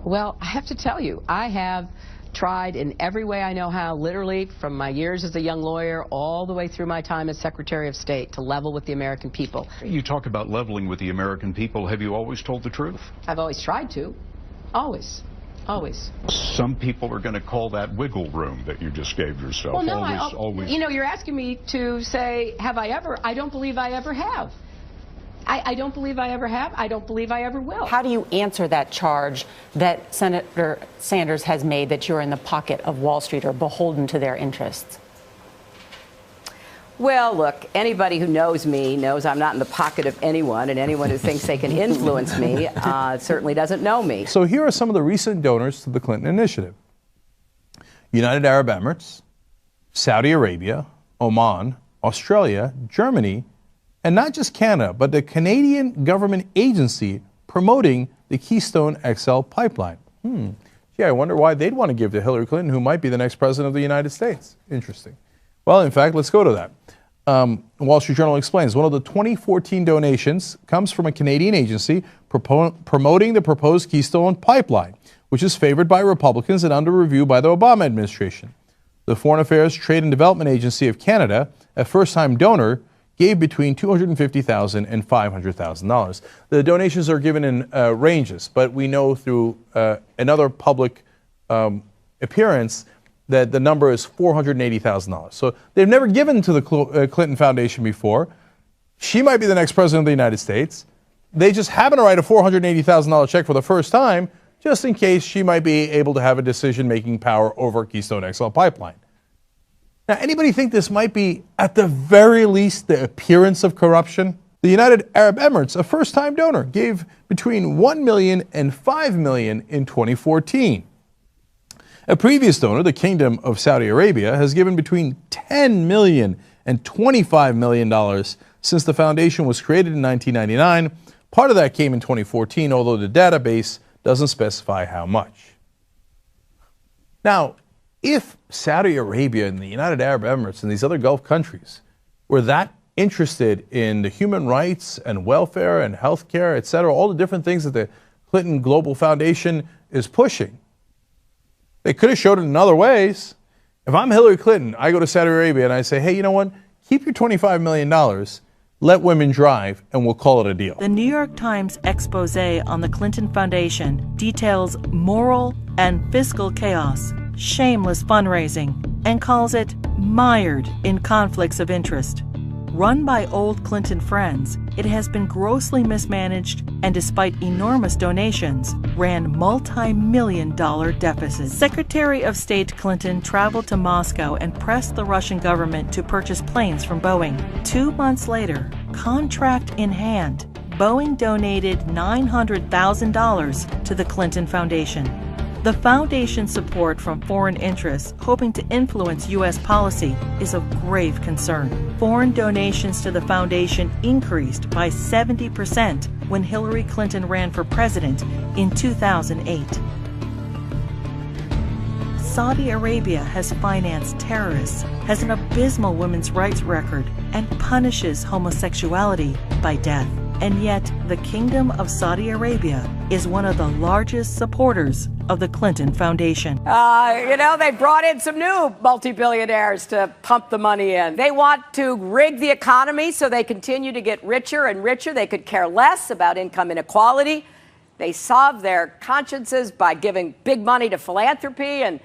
Well, I have to tell you, I have tried in every way I know how, literally from my years as a young lawyer all the way through my time as Secretary of State, to level with the American people. You talk about leveling with the American people. Have you always told the truth? I've always tried to. Always. Always. Some people are going to call that wiggle room that you just gave yourself. Well, no, always. You know, you're asking me to say, have I ever? I don't believe I ever have. I don't believe I ever have. I don't believe I ever will. How do you answer that charge that Senator Sanders has made that you're in the pocket of Wall Street or beholden to their interests? Well, look, anybody who knows me knows I'm not in the pocket of anyone, and anyone who thinks they can influence me certainly doesn't know me. So here are some of the recent donors to the Clinton Initiative: United Arab Emirates, Saudi Arabia, Oman, Australia, Germany, and not just Canada, but the Canadian government agency promoting the Keystone XL pipeline. Yeah, I wonder why they'd want to give to Hillary Clinton, who might be the next president of the United States. Interesting. Well, in fact, let's go to that. Wall Street Journal explains one of the 2014 donations comes from a Canadian agency promoting the proposed Keystone pipeline, which is favored by Republicans and under review by the Obama administration. The Foreign Affairs Trade and Development Agency of Canada, a first-time donor, gave between $250,000 and $500,000. The donations are given in ranges, but we know through another public appearance that the number is $480,000. So they've never given to the Clinton Foundation before. She might be the next president of the United States. They just happen to write a $480,000 check for the first time, just in case she might be able to have a decision-making power over Keystone XL pipeline. Now, anybody think this might be, at the very least, the appearance of corruption? The United Arab Emirates, a first-time donor, gave between $1 million and $5 million in 2014. A previous donor, the Kingdom of Saudi Arabia, has given between $10 million and $25 million since the foundation was created in 1999. Part of that came in 2014, although the database doesn't specify how much. Now, if Saudi Arabia and the United Arab Emirates and these other Gulf countries were that interested in the human rights and welfare and health care, et cetera, all the different things that the Clinton Global Foundation is pushing, they could have showed it in other ways. If I'm Hillary Clinton, I go to Saudi Arabia and I say, hey, you know what? Keep your $25 million, let women drive, and we'll call it a deal. The New York Times expose on the Clinton Foundation details moral and fiscal chaos, shameless fundraising, and calls it mired in conflicts of interest. Run by old Clinton friends, it has been grossly mismanaged and, despite enormous donations, ran multi-million-dollar deficits. Secretary of State Clinton traveled to Moscow and pressed the Russian government to purchase planes from Boeing. 2 months later, contract in hand, Boeing donated $900,000 to the Clinton Foundation. The foundation's support from foreign interests hoping to influence U.S. policy is of grave concern. Foreign donations to the foundation increased by 70% when Hillary Clinton ran for president in 2008. Saudi Arabia has financed terrorists, has an abysmal women's rights record, and punishes homosexuality by death. And yet, the Kingdom of Saudi Arabia is one of the largest supporters of the Clinton Foundation. They brought in some new multi-billionaires to pump the money in. They want to rig the economy so they continue to get richer and richer. They could care less about income inequality. They solve their consciences by giving big money to philanthropy and,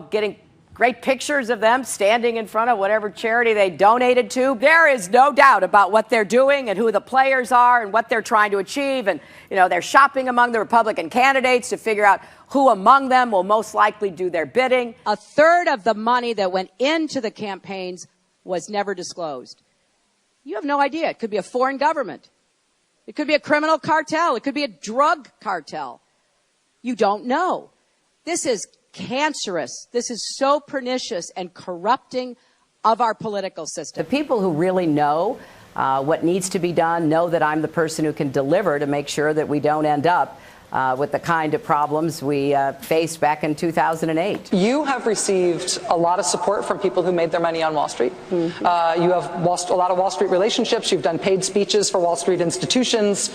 getting great pictures of them standing in front of whatever charity they donated to. There is no doubt about what they're doing and who the players are and what they're trying to achieve. And, they're shopping among the Republican candidates to figure out who among them will most likely do their bidding. A third of the money that went into the campaigns was never disclosed. You have no idea. It could be a foreign government. It could be a criminal cartel. It could be a drug cartel. You don't know. This is cancerous. This is so pernicious and corrupting of our political system. The people who really know what needs to be done know that I'm the person who can deliver to make sure that we don't end up with the kind of problems we faced back in 2008. You have received a lot of support from people who made their money on Wall Street. Mm-hmm. You have a lot of Wall Street relationships. You've done paid speeches for Wall Street institutions,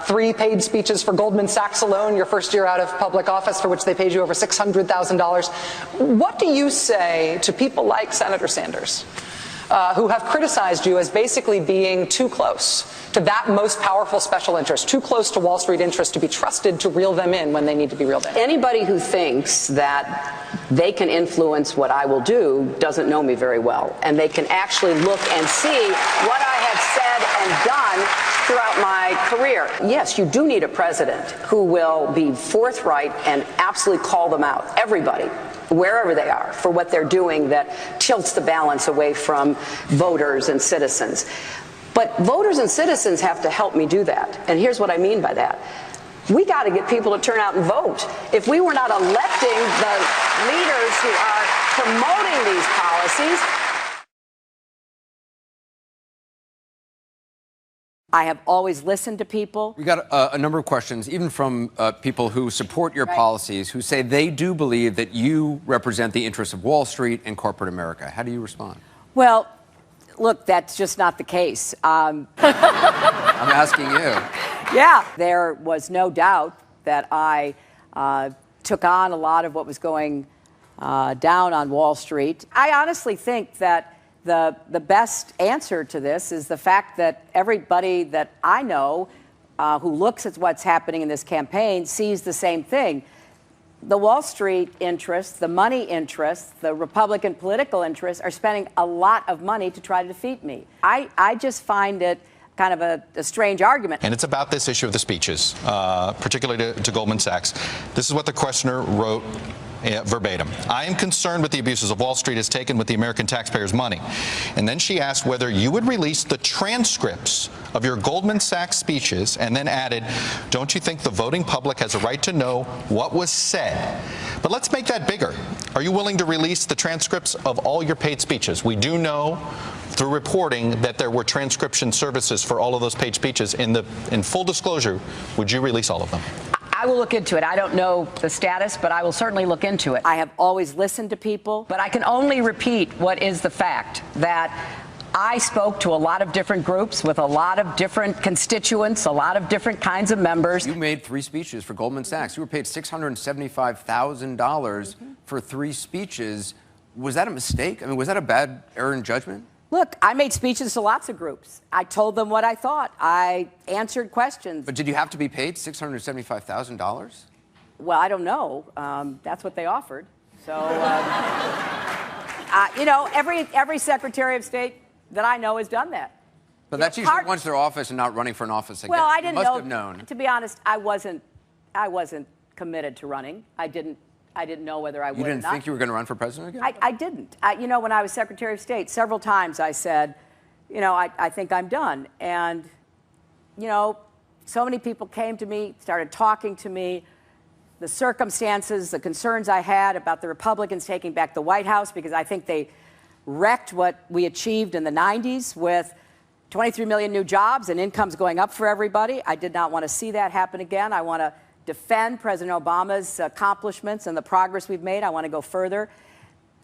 3 paid speeches for Goldman Sachs alone, your first year out of public office, for which they paid you over $600,000. What do you say to people like Senator Sanders, who have criticized you as basically being too close to that most powerful special interest, too close to Wall Street interest to be trusted to reel them in when they need to be reeled in? Anybody who thinks that they can influence what I will do doesn't know me very well, and they can actually look and see what I have said and done throughout my career. Yes, you do need a president who will be forthright and absolutely call them out, everybody, wherever they are, for what they're doing that tilts the balance away from voters and citizens. But voters and citizens have to help me do that. And here's what I mean by that. We got to get people to turn out and vote. If we were not electing the leaders who are promoting these policies, I have always listened to people. We got a number of questions, even from people who support your policies, who say they do believe that you represent the interests of Wall Street and corporate America. How do you respond? Well, look, that's just not the case. I'm asking you. Yeah, there was no doubt that I took on a lot of what was going down on Wall Street. I honestly think that the best answer to this is the fact that everybody that I know who looks at what's happening in this campaign sees the same thing. The Wall Street interests, the money interests, the Republican political interests are spending a lot of money to try to defeat me. I just find it kind of a strange argument. And it's about this issue of the speeches, particularly to Goldman Sachs. This is what the questioner wrote verbatim. I am concerned with the abuses of Wall Street has taken with the American taxpayers' money. And then she asked whether you would release the transcripts of your Goldman Sachs speeches, and then added, don't you think the voting public has a right to know what was said? But let's make that bigger. Are you willing to release the transcripts of all your paid speeches? We do know through reporting that there were transcription services for all of those paid speeches. In full disclosure, would you release all of them? I will look into it. I don't know the status, but I will certainly look into it. I have always listened to people, but I can only repeat what is the fact, that I spoke to a lot of different groups with a lot of different constituents, a lot of different kinds of members. You made 3 speeches for Goldman Sachs. You were paid $675,000 for 3 speeches. Was that a mistake? I mean, was that a bad error in judgment? Look, I made speeches to lots of groups. I told them what I thought. I answered questions. But did you have to be paid $675,000? Well, I don't know. That's what they offered. So, you know, every Secretary of State that I know has done that. But that's usually once they're office and not running for an office again. Well, I didn't know. You must have known. To be honest, I wasn't committed to running. I didn't know whether I would or not. You didn't think you were going to run for president again? I didn't. You know, when I was Secretary of State, several times I said, you know, I think I'm done. And, you know, so many people came to me, started talking to me. The circumstances, the concerns I had about the Republicans taking back the White House, because I think they wrecked what we achieved in the 90s with 23 million new jobs and incomes going up for everybody. I did not want to see that happen again. I want to defend President Obama's accomplishments and the progress we've made. I want to go further.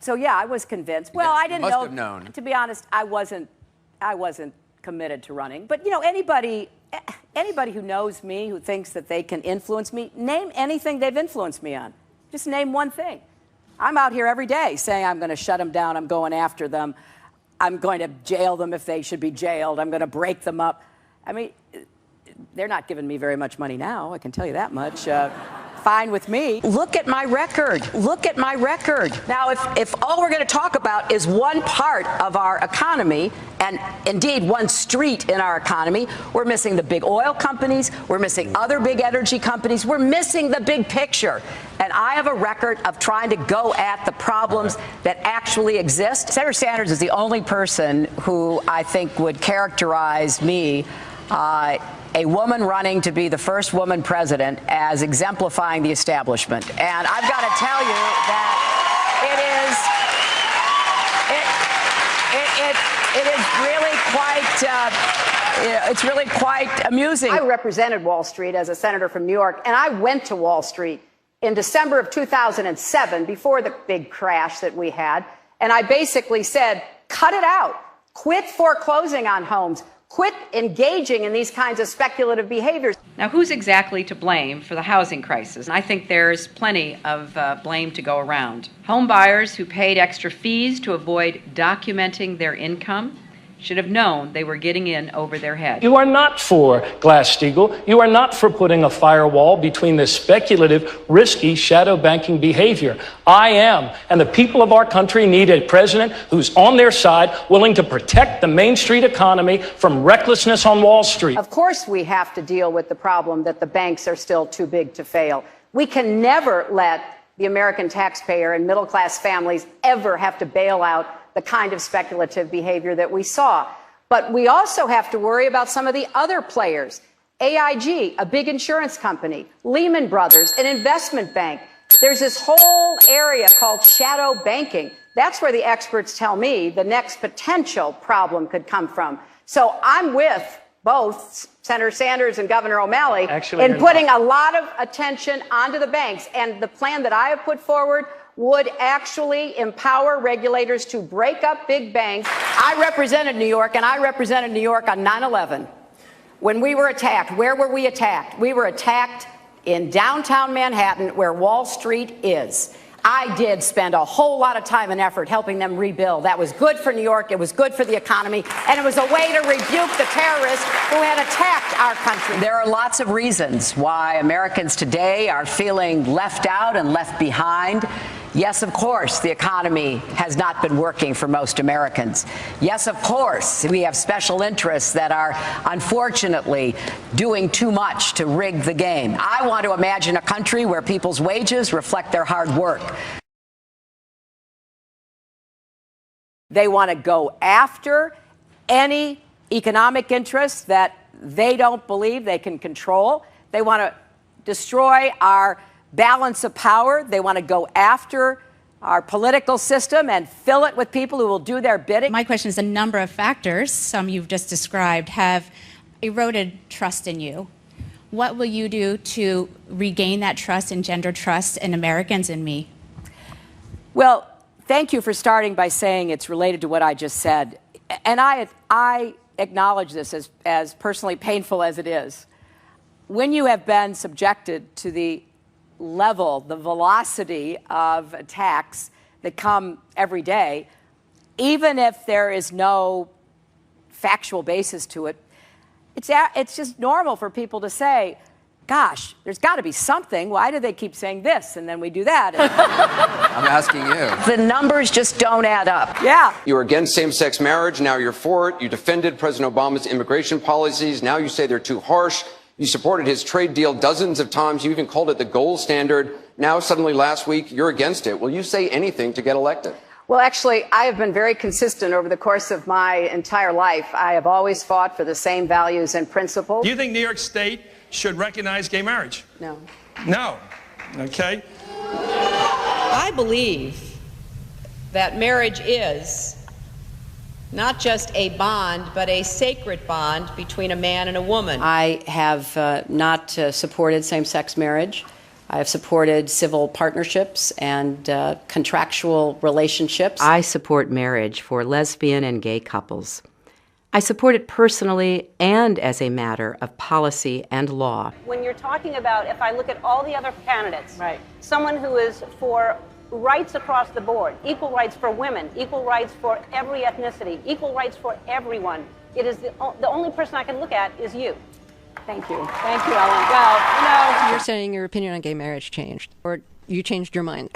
So, yeah, I was convinced. Well, I didn't know. Must have known. To be honest, I wasn't committed to running. But, you know, anybody who knows me, who thinks that they can influence me, name anything they've influenced me on. Just name one thing. I'm out here every day saying I'm going to shut them down. I'm going after them. I'm going to jail them if they should be jailed. I'm going to break them up. I mean, they're not giving me very much money now, I can tell you that much. Fine with me. Look at my record. Look at my record. Now, if all we're going to talk about is one part of our economy, and indeed one street in our economy, we're missing the big oil companies, we're missing other big energy companies, we're missing the big picture. And I have a record of trying to go at the problems that actually exist. Senator Sanders is the only person who I think would characterize me, a woman running to be the first woman president, as exemplifying the establishment. And I've got to tell you that It is really it's really quite amusing. I represented Wall Street as a senator from New York, and I went to Wall Street in December of 2007, before the big crash that we had, and I basically said, cut it out. Quit foreclosing on homes. Quit engaging in these kinds of speculative behaviors. Now, who's exactly to blame for the housing crisis? I think there's plenty of blame to go around. Home buyers who paid extra fees to avoid documenting their income should have known they were getting in over their head. You are not for Glass-Steagall. You are not for putting a firewall between this speculative, risky, shadow banking behavior. I am. And the people of our country need a president who's on their side, willing to protect the Main Street economy from recklessness on Wall Street. Of course, we have to deal with the problem that the banks are still too big to fail. We can never let the American taxpayer and middle-class families ever have to bail out the kind of speculative behavior that we saw. But we also have to worry about some of the other players. AIG, a big insurance company, Lehman Brothers, an investment bank. There's this whole area called shadow banking. That's where the experts tell me the next potential problem could come from. So I'm with both Senator Sanders and Governor O'Malley in putting a lot of attention onto the banks. And the plan that I have put forward would actually empower regulators to break up big banks. I represented New York, and I represented New York on 9/11. When we were attacked, where were we attacked? We were attacked in downtown Manhattan, where Wall Street is. I did spend a whole lot of time and effort helping them rebuild. That was good for New York, it was good for the economy, and it was a way to rebuke the terrorists who had attacked our country. There are lots of reasons why Americans today are feeling left out and left behind. Yes, of course, the economy has not been working for most Americans. Yes, of course, we have special interests that are unfortunately doing too much to rig the game. I want to imagine a country where people's wages reflect their hard work. They want to go after any economic interests that they don't believe they can control. They want to destroy our balance of power. They want to go after our political system and fill it with people who will do their bidding. My question is, a number of factors, some you've just described, have eroded trust in you. What will you do to regain that trust, engender trust in Americans and me? Well, thank you for starting by saying it's related to what I just said. And I acknowledge this as personally painful as it is. When you have been subjected to the level, the velocity of attacks that come every day, even if there is no factual basis to it, it's just normal for people to say, gosh, there's got to be something. Why do they keep saying this? And then we do that. I'm asking you. The numbers just don't add up. Yeah. You were against same-sex marriage. Now you're for it. You defended President Obama's immigration policies. Now you say they're too harsh. You supported his trade deal dozens of times. You even called it the gold standard. Now, suddenly last week, you're against it. Will you say anything to get elected? Well, actually, I have been very consistent over the course of my entire life. I have always fought for the same values and principles. Do you think New York State should recognize gay marriage? No. No. Okay. I believe that marriage is not just a bond, but a sacred bond between a man and a woman. I have not supported same-sex marriage. I have supported civil partnerships and contractual relationships. I support marriage for lesbian and gay couples. I support it personally and as a matter of policy and law. When you're talking about, if I look at all the other candidates, someone who is for rights across the board, equal rights for women, equal rights for every ethnicity, equal rights for everyone, it is the only person I can look at is you. Thank you. Thank you, Ellen. Well, You're saying your opinion on gay marriage changed, or you changed your mind.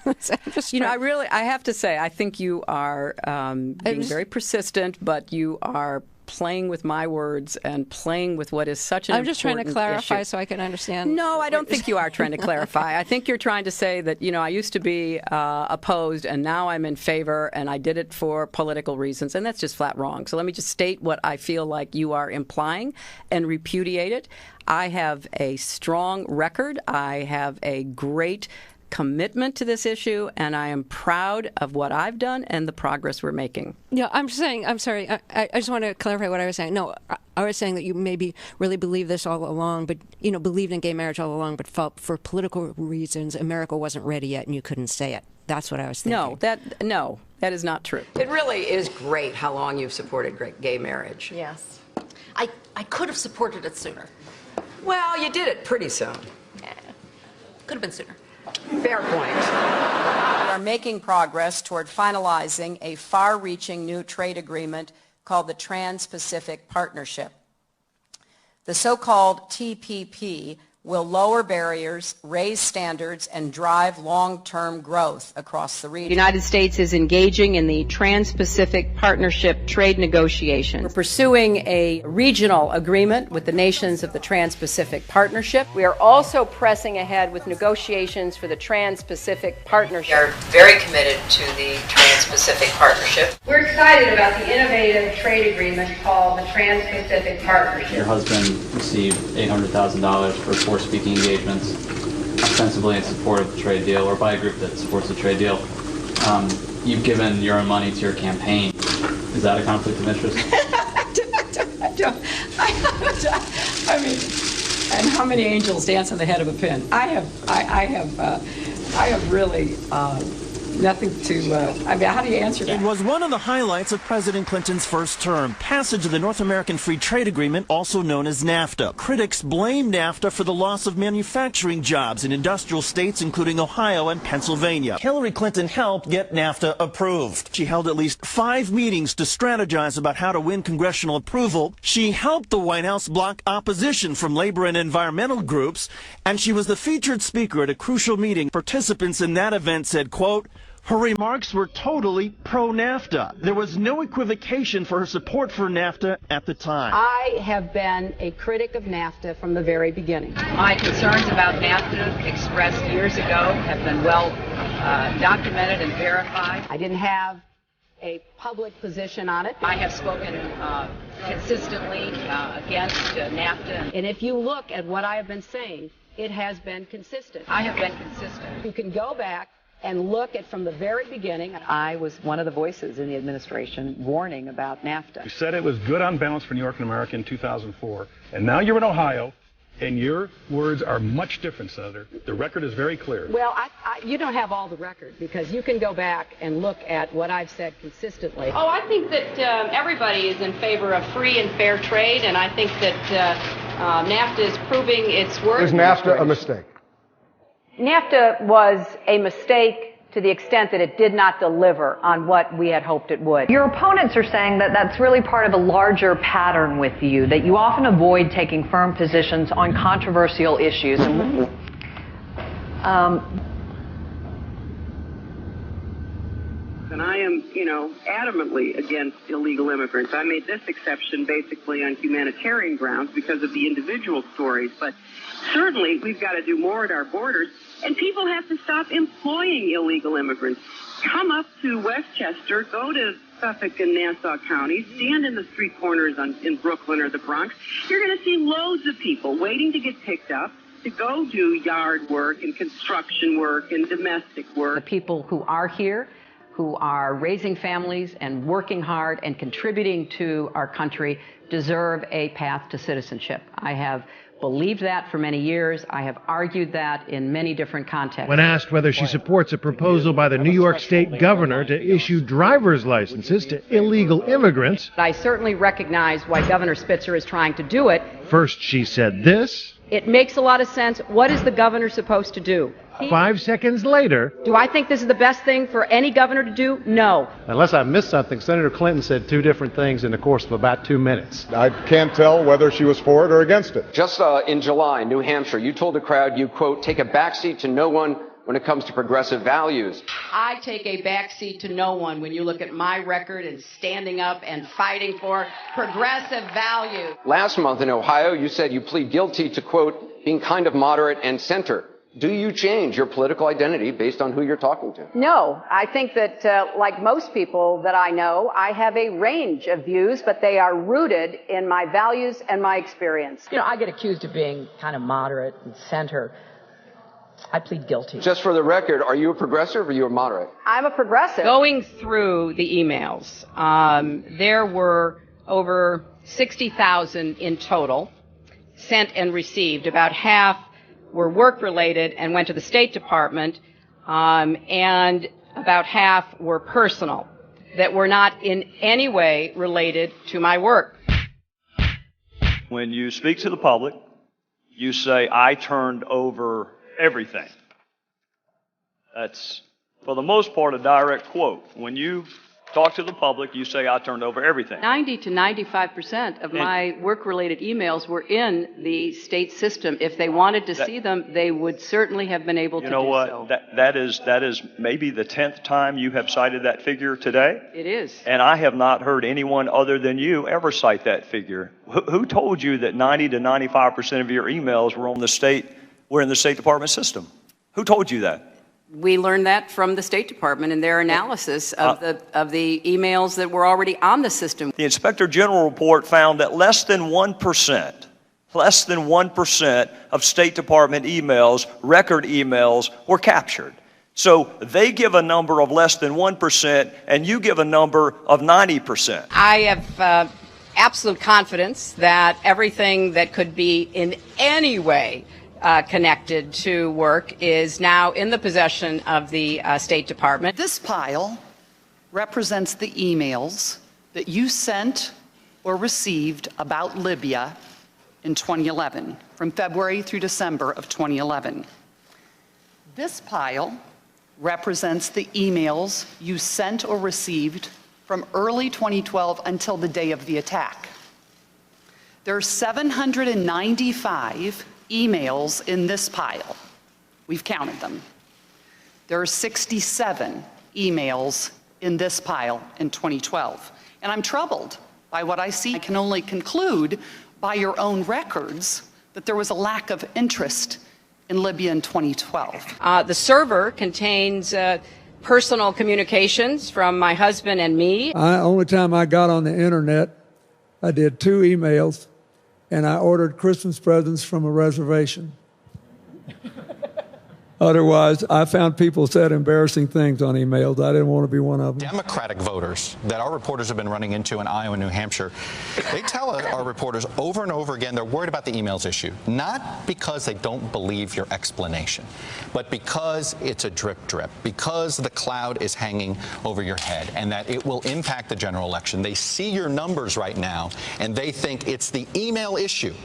I have to say, I think you are being very persistent, but you are playing with my words and playing with what is such an important issue. I'm just trying to clarify so I can understand. No, I don't think you are trying to clarify. I think you're trying to say that, I used to be opposed and now I'm in favor and I did it for political reasons, and that's just flat wrong. So let me just state what I feel like you are implying and repudiate it. I have a strong record. I have a great commitment to this issue, and I am proud of what I've done and the progress we're making. Yeah, I'm sorry. I just want to clarify what I was saying. No, I was saying that you maybe really believed this all along, but, believed in gay marriage all along, but felt for political reasons America wasn't ready yet and you couldn't say it. That's what I was thinking. No, that is not true. It really is great how long you've supported gay marriage. Yes. I could have supported it sooner. Well, you did it pretty soon. Could have been sooner. Fair point. We are making progress toward finalizing a far-reaching new trade agreement called the Trans-Pacific Partnership. The so-called TPP will lower barriers, raise standards, and drive long-term growth across the region. The United States is engaging in the Trans-Pacific Partnership trade negotiations. We're pursuing a regional agreement with the nations of the Trans-Pacific Partnership. We are also pressing ahead with negotiations for the Trans-Pacific Partnership. We are very committed to the Trans-Pacific Partnership. We're excited about the innovative trade agreement called the Trans-Pacific Partnership. Your husband received $800,000 for speaking engagements, ostensibly in support of the trade deal, or by a group that supports the trade deal. You've given your own money to your campaign. Is that a conflict of interest? I mean, and how many angels dance on the head of a pin? I have really nothing to, how do you answer that? It was one of the highlights of President Clinton's first term, passage of the North American Free Trade Agreement, also known as NAFTA. Critics blame NAFTA for the loss of manufacturing jobs in industrial states, including Ohio and Pennsylvania. Hillary Clinton helped get NAFTA approved. She held at least 5 meetings to strategize about how to win congressional approval. She helped the White House block opposition from labor and environmental groups, and she was the featured speaker at a crucial meeting. Participants in that event said, quote, her remarks were totally pro-NAFTA. There was no equivocation for her support for NAFTA at the time. I have been a critic of NAFTA from the very beginning. My concerns about NAFTA expressed years ago have been well documented and verified. I didn't have a public position on it. I have spoken consistently against NAFTA. And if you look at what I have been saying, it has been consistent. I have been consistent. You can go back and look at from the very beginning. I was one of the voices in the administration warning about NAFTA. You said it was good on balance for New York and America in 2004, and now you're in Ohio, and your words are much different, Senator. The record is very clear. Well, you don't have all the record, because you can go back and look at what I've said consistently. Oh, I think that everybody is in favor of free and fair trade, and I think that NAFTA is proving its worth. Is NAFTA a mistake? NAFTA was a mistake to the extent that it did not deliver on what we had hoped it would. Your opponents are saying that that's really part of a larger pattern with you, that you often avoid taking firm positions on controversial issues. And I am, adamantly against illegal immigrants. I made this exception basically on humanitarian grounds because of the individual stories, but certainly we've got to do more at our borders, and people have to stop employing illegal immigrants. Come up to Westchester, go to Suffolk and Nassau counties, stand in the street corners in Brooklyn or the Bronx. You're going to see loads of people waiting to get picked up to go do yard work and construction work and domestic work. The people who are here, who are raising families and working hard and contributing to our country, deserve a path to citizenship. I have believed that for many years. I have argued that in many different contexts. When asked whether she supports a proposal by the New York State governor to issue driver's licenses to illegal immigrants, I certainly recognize why Governor Spitzer is trying to do it. First she said this. It makes a lot of sense. What is the governor supposed to do? 5 seconds later. Do I think this is the best thing for any governor to do? No. Unless I missed something, Senator Clinton said 2 different things in the course of about 2 minutes. I can't tell whether she was for it or against it. Just in July, New Hampshire, you told the crowd you, quote, take a backseat to no one when it comes to progressive values. I take a backseat to no one when you look at my record and standing up and fighting for progressive values. Last month in Ohio, you said you plead guilty to, quote, being kind of moderate and center. Do you change your political identity based on who you're talking to? No. I think that, like most people that I know, I have a range of views, but they are rooted in my values and my experience. I get accused of being kind of moderate and center. I plead guilty. Just for the record, are you a progressive or are you a moderate? I'm a progressive. Going through the emails, there were over 60,000 in total sent and received. About half were work-related and went to the State Department, and about half were personal that were not in any way related to my work. When you speak to the public, you say, I turned over everything. That's, for the most part, a direct quote. When you talk to the public, you say, I turned over everything. 90 to 95% of my work-related emails were in the state system. If they wanted to see them, they would certainly have been able to do so. You know what? That is maybe the 10th time you have cited that figure today. It is. And I have not heard anyone other than you ever cite that figure. Who told you that 90 to 95% of your emails were in the State Department system? Who told you that? We learned that from the State Department in their analysis of the emails that were already on the system. The Inspector General report found that less than 1% of State Department emails, record emails, were captured. So they give a number of less than 1%, and you give a number of 90%. I have absolute confidence that everything that could be in any way connected to work is now in the possession of the State Department. This pile represents the emails that you sent or received about Libya in 2011, from February through December of 2011. This pile represents the emails you sent or received from early 2012 until the day of the attack. There are 795 emails in this pile. We've counted them. There are 67 emails in this pile in 2012. And I'm troubled by what I see. I can only conclude by your own records that there was a lack of interest in Libya in 2012. The server contains personal communications from my husband and me. Only time I got on the internet, I did 2 emails, and I ordered Christmas presents from a reservation. Otherwise, I found people said embarrassing things on emails. I didn't want to be one of them. Democratic voters that our reporters have been running into in Iowa and New Hampshire, they tell our reporters over and over again they're worried about the emails issue. Not because they don't believe your explanation, but because it's a drip, because the cloud is hanging over your head and that it will impact the general election. They see your numbers right now and they think it's the email issue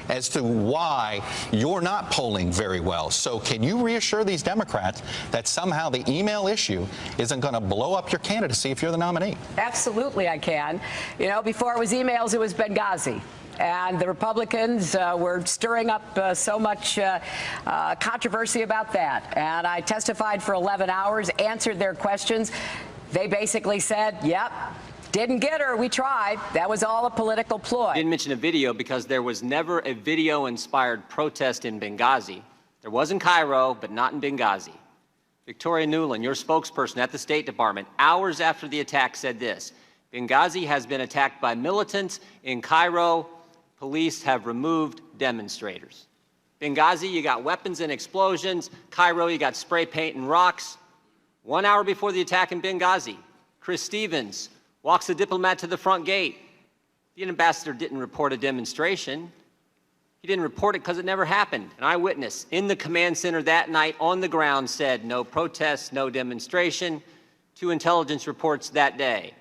as to why you're not polling very well. So can you reassure these Democrats that somehow the email issue isn't going to blow up your candidacy if you're the nominee? Absolutely, I can. You know, before it was emails, it was Benghazi. And the Republicans were stirring up so much controversy about that. And I testified for 11 hours, answered their questions. They basically said, yep, didn't get her, we tried. That was all a political ploy. I didn't mention a video because there was never a video-inspired protest in Benghazi. There was in Cairo, but not in Benghazi. Victoria Nuland, your spokesperson at the State Department, hours after the attack said this: Benghazi has been attacked by militants. In Cairo, police have removed demonstrators. Benghazi, you got weapons and explosions. Cairo, you got spray paint and rocks. 1 hour before the attack in Benghazi, Chris Stevens walks the diplomat to the front gate. The ambassador didn't report a demonstration. He didn't report it because it never happened. An eyewitness in the command center that night on the ground said no protest, no demonstration. 2 intelligence reports that day.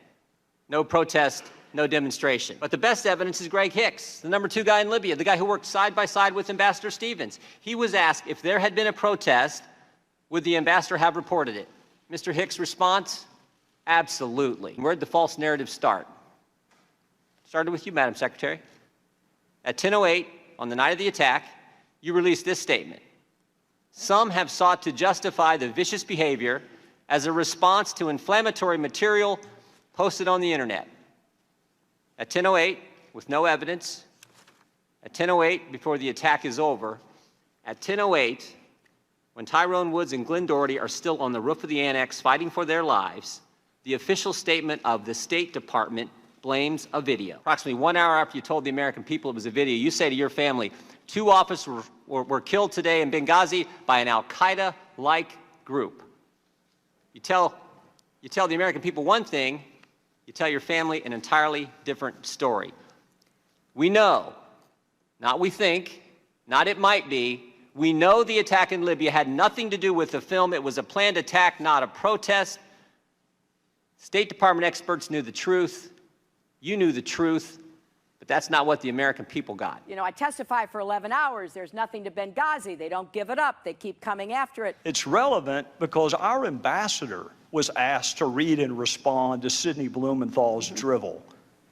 No protest, no demonstration. But the best evidence is Greg Hicks, the number 2 guy in Libya, the guy who worked side by side with Ambassador Stevens. He was asked if there had been a protest, would the ambassador have reported it? Mr. Hicks' response? Absolutely. Where'd the false narrative start? Started with you, Madam Secretary. At 10:08, on the night of the attack, you released this statement. Some have sought to justify the vicious behavior as a response to inflammatory material posted on the internet. At 10:08, with no evidence, at 10:08, before the attack is over, at 10:08, when Tyrone Woods and Glenn Doherty are still on the roof of the annex fighting for their lives, the official statement of the State Department blames a video. Approximately 1 hour after you told the American people it was a video, you say to your family, 2 officers were killed today in Benghazi by an al-Qaeda-like group. You tell the American people one thing, you tell your family an entirely different story. We know, not we think, not it might be, we know the attack in Libya had nothing to do with the film. It was a planned attack, not a protest. State Department experts knew the truth. You knew the truth. But that's not what the American people got. You know, I testify for 11 hours. There's nothing to Benghazi. They don't give it up. They keep coming after it. It's relevant because our ambassador was asked to read and respond to Sidney Blumenthal's drivel.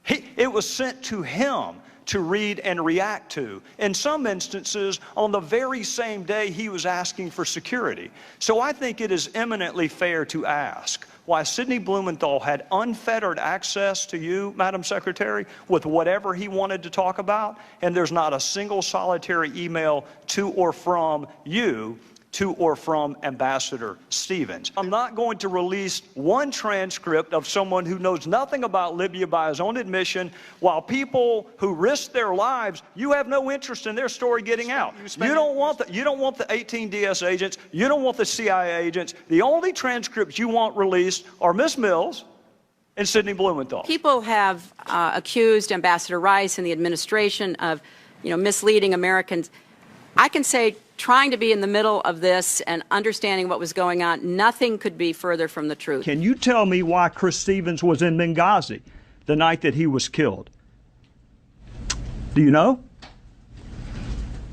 It was sent to him to read and react to. In some instances, on the very same day he was asking for security. So I think it is eminently fair to ask why Sidney Blumenthal had unfettered access to you, Madam Secretary, with whatever he wanted to talk about, and there's not a single solitary email to or from you to or from Ambassador Stevens. I'm not going to release one transcript of someone who knows nothing about Libya by his own admission, while people who risk their lives, you have no interest in their story getting out. You don't want the 18 DS agents, you don't want the CIA agents. The only transcripts you want released are Ms. Mills and Sidney Blumenthal. People have accused Ambassador Rice and the administration of, misleading Americans. I can say, trying to be in the middle of this and understanding what was going on, nothing could be further from the truth. Can you tell me why Chris Stevens was in Benghazi the night that he was killed? Do you know?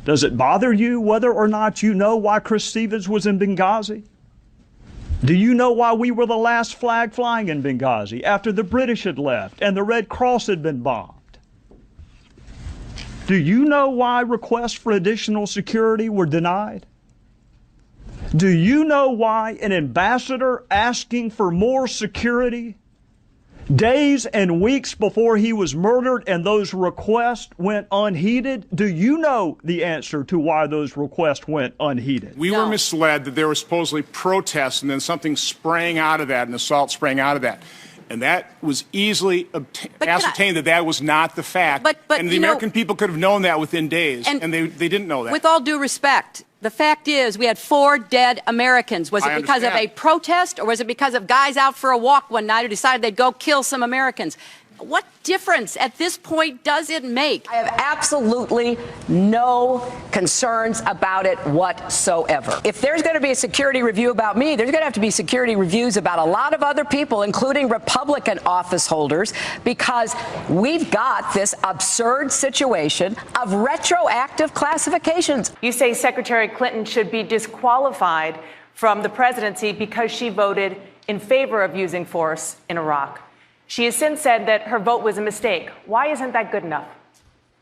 Does it bother you whether or not you know why Chris Stevens was in Benghazi? Do you know why we were the last flag flying in Benghazi after the British had left and the Red Cross had been bombed? Do you know why requests for additional security were denied? Do you know why an ambassador asking for more security days and weeks before he was murdered and those requests went unheeded? Do you know the answer to why those requests went unheeded? We were misled that there was supposedly protests and then something sprang out of that, an assault sprang out of that. And that was easily ascertained that was not the fact. And the American people could have known that within days, and they didn't know that. With all due respect, the fact is we had 4 dead Americans. Was it because of a protest, or was it because of guys out for a walk one night who decided they'd go kill some Americans? What difference at this point does it make? I have absolutely no concerns about it whatsoever. If there's going to be a security review about me, there's going to have to be security reviews about a lot of other people, including Republican office holders, because we've got this absurd situation of retroactive classifications. You say Secretary Clinton should be disqualified from the presidency because she voted in favor of using force in Iraq. She has since said that her vote was a mistake. Why isn't that good enough?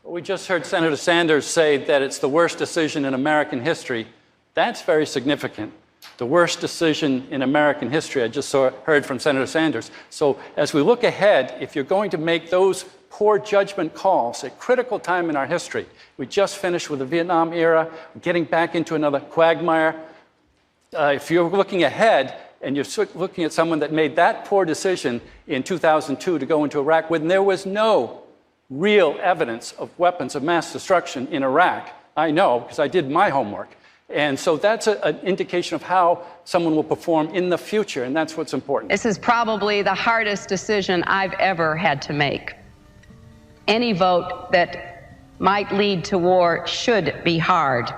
We just heard Senator Sanders say that it's the worst decision in American history. That's very significant. The worst decision in American history. I just heard from Senator Sanders. So as we look ahead, if you're going to make those poor judgment calls at critical time in our history, we just finished with the Vietnam era, getting back into another quagmire. If you're looking ahead, and you're looking at someone that made that poor decision in 2002 to go into Iraq when there was no real evidence of weapons of mass destruction in Iraq. I know, because I did my homework. And so that's an indication of how someone will perform in the future, and that's what's important. This is probably the hardest decision I've ever had to make. Any vote that might lead to war should be hard.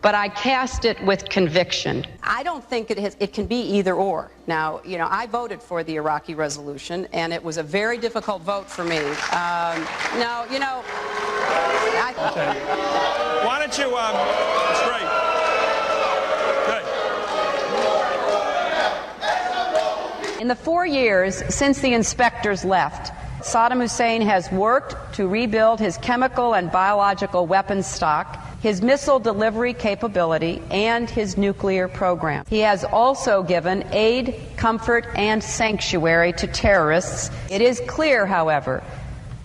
But I cast it with conviction. I don't think it can be either or. Now, I voted for the Iraqi resolution, and it was a very difficult vote for me. Why don't you, straight. Good. In the 4 years since the inspectors left, Saddam Hussein has worked to rebuild his chemical and biological weapons stock, his missile delivery capability, and his nuclear program. He has also given aid, comfort, and sanctuary to terrorists. It is clear, however,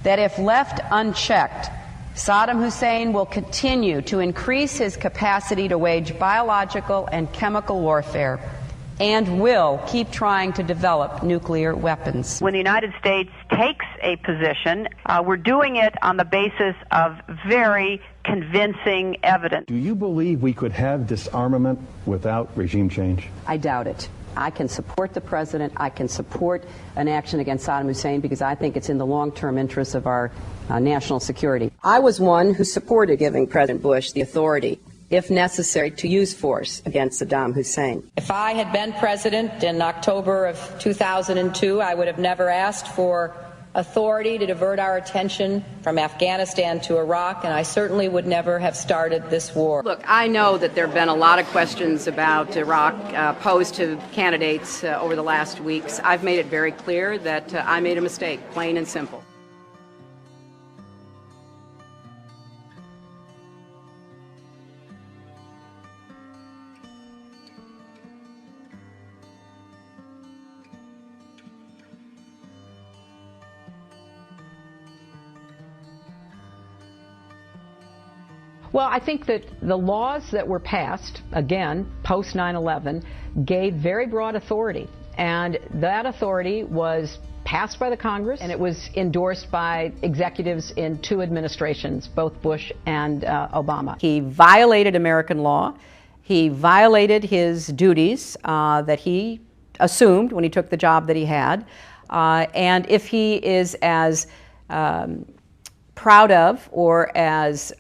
that if left unchecked, Saddam Hussein will continue to increase his capacity to wage biological and chemical warfare and will keep trying to develop nuclear weapons. When the United States takes a position, we're doing it on the basis of very convincing evidence. Do you believe we could have disarmament without regime change? I doubt it. I can support the president. I can support an action against Saddam Hussein because I think it's in the long-term interests of our national security. I was one who supported giving President Bush the authority, if necessary, to use force against Saddam Hussein. If I had been president in October of 2002, I would have never asked for authority to divert our attention from Afghanistan to Iraq, and I certainly would never have started this war. Look, I know that there have been a lot of questions about Iraq posed to candidates over the last weeks. I've made it very clear that I made a mistake, plain and simple. Well, I think that the laws that were passed, again, post 9/11, gave very broad authority. And that authority was passed by the Congress, and it was endorsed by executives in 2 administrations, both Bush and Obama. He violated American law. He violated his duties that he assumed when he took the job that he had. And if he is as proud of or as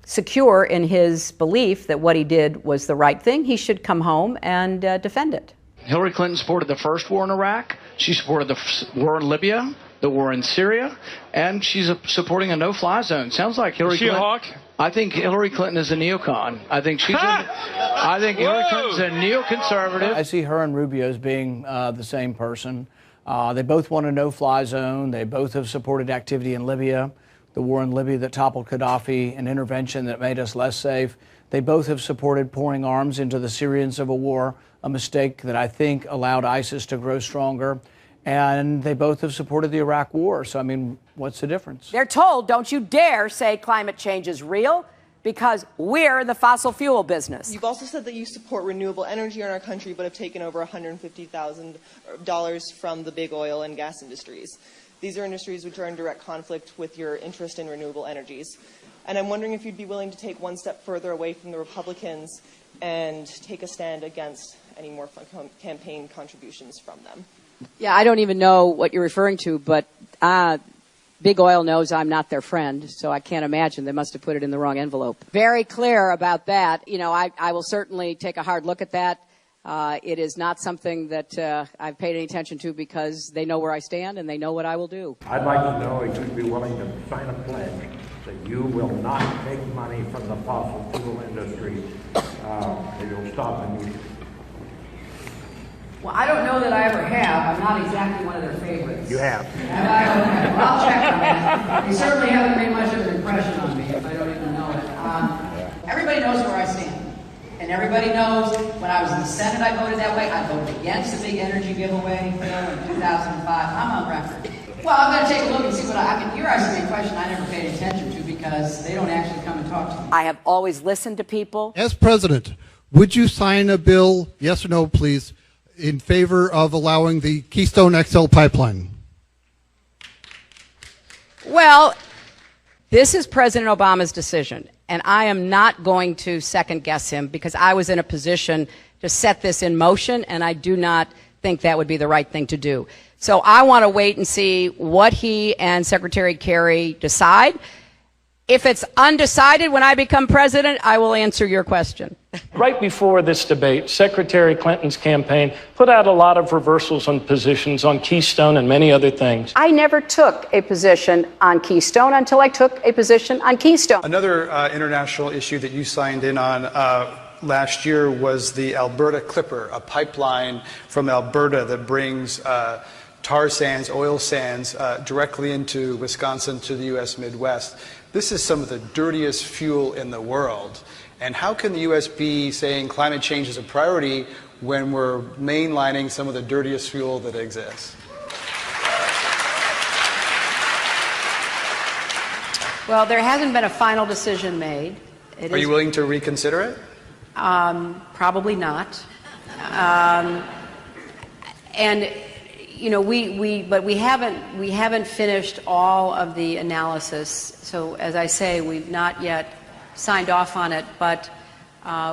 secure in his belief that what he did was the right thing, he should come home and defend it. Hillary Clinton supported the first war in Iraq. She supported the war in Libya, the war in Syria, and she's supporting a no-fly zone. Sounds like Hillary Clinton. Hawk? I think Hillary Clinton is a neocon. I think I think Hillary Clinton's a neoconservative. I see her and Rubio as being the same person. They both want a no-fly zone. They both have supported activity in Libya, the war in Libya that toppled Gaddafi, an intervention that made us less safe. They both have supported pouring arms into the Syrian civil war, a mistake that I think allowed ISIS to grow stronger. And they both have supported the Iraq war. So, I mean, what's the difference? They're told, don't you dare say climate change is real, because we're the fossil fuel business. You've also said that you support renewable energy in our country, but have taken over $150,000 from the big oil and gas industries. These are industries which are in direct conflict with your interest in renewable energies. And I'm wondering if you'd be willing to take one step further away from the Republicans and take a stand against any more campaign contributions from them. Yeah, I don't even know what you're referring to, but Big Oil knows I'm not their friend, so I can't imagine they must have put it in the wrong envelope. Very clear about that. You know, I will certainly take a hard look at that. It is not something that I've paid any attention to because they know where I stand and they know what I will do. I'd like to know if you'd be willing to sign a pledge that you will not take money from the fossil fuel industry, that you'll stop immediately. Well, I don't know that I ever have. I'm not exactly one of their favorites. You have. Well, I'll check on that. They certainly haven't made much of an impression on me if I don't even know it. Everybody knows where I stand. And everybody knows when I was in the Senate, I voted that way. I voted against the big energy giveaway bill in 2005. I'm on record. Well, I'm going to take a look and see what I mean, you're asking me a question I never paid attention to because they don't actually come and talk to me. I have always listened to people. As president, would you sign a bill, yes or no, please, in favor of allowing the Keystone XL pipeline? Well, this is President Obama's decision, and I am not going to second guess him because I was in a position to set this in motion, and I do not think that would be the right thing to do. So I want to wait and see what he and Secretary Kerry decide. If it's undecided when I become president, I will answer your question. Right before this debate, Secretary Clinton's campaign put out a lot of reversals on positions on Keystone and many other things. I never took a position on Keystone until I took a position on Keystone. Another international issue that you signed in on last year was the Alberta Clipper, a pipeline from Alberta that brings tar sands, oil sands, directly into Wisconsin to the U.S. Midwest. This is some of the dirtiest fuel in the world. And how can the U.S. be saying climate change is a priority when we're mainlining some of the dirtiest fuel that exists? Well, there hasn't been a final decision made. Are you willing to reconsider it? Probably not. And you know, but we haven't finished all of the analysis. So as I say, we've not yet signed off on it, but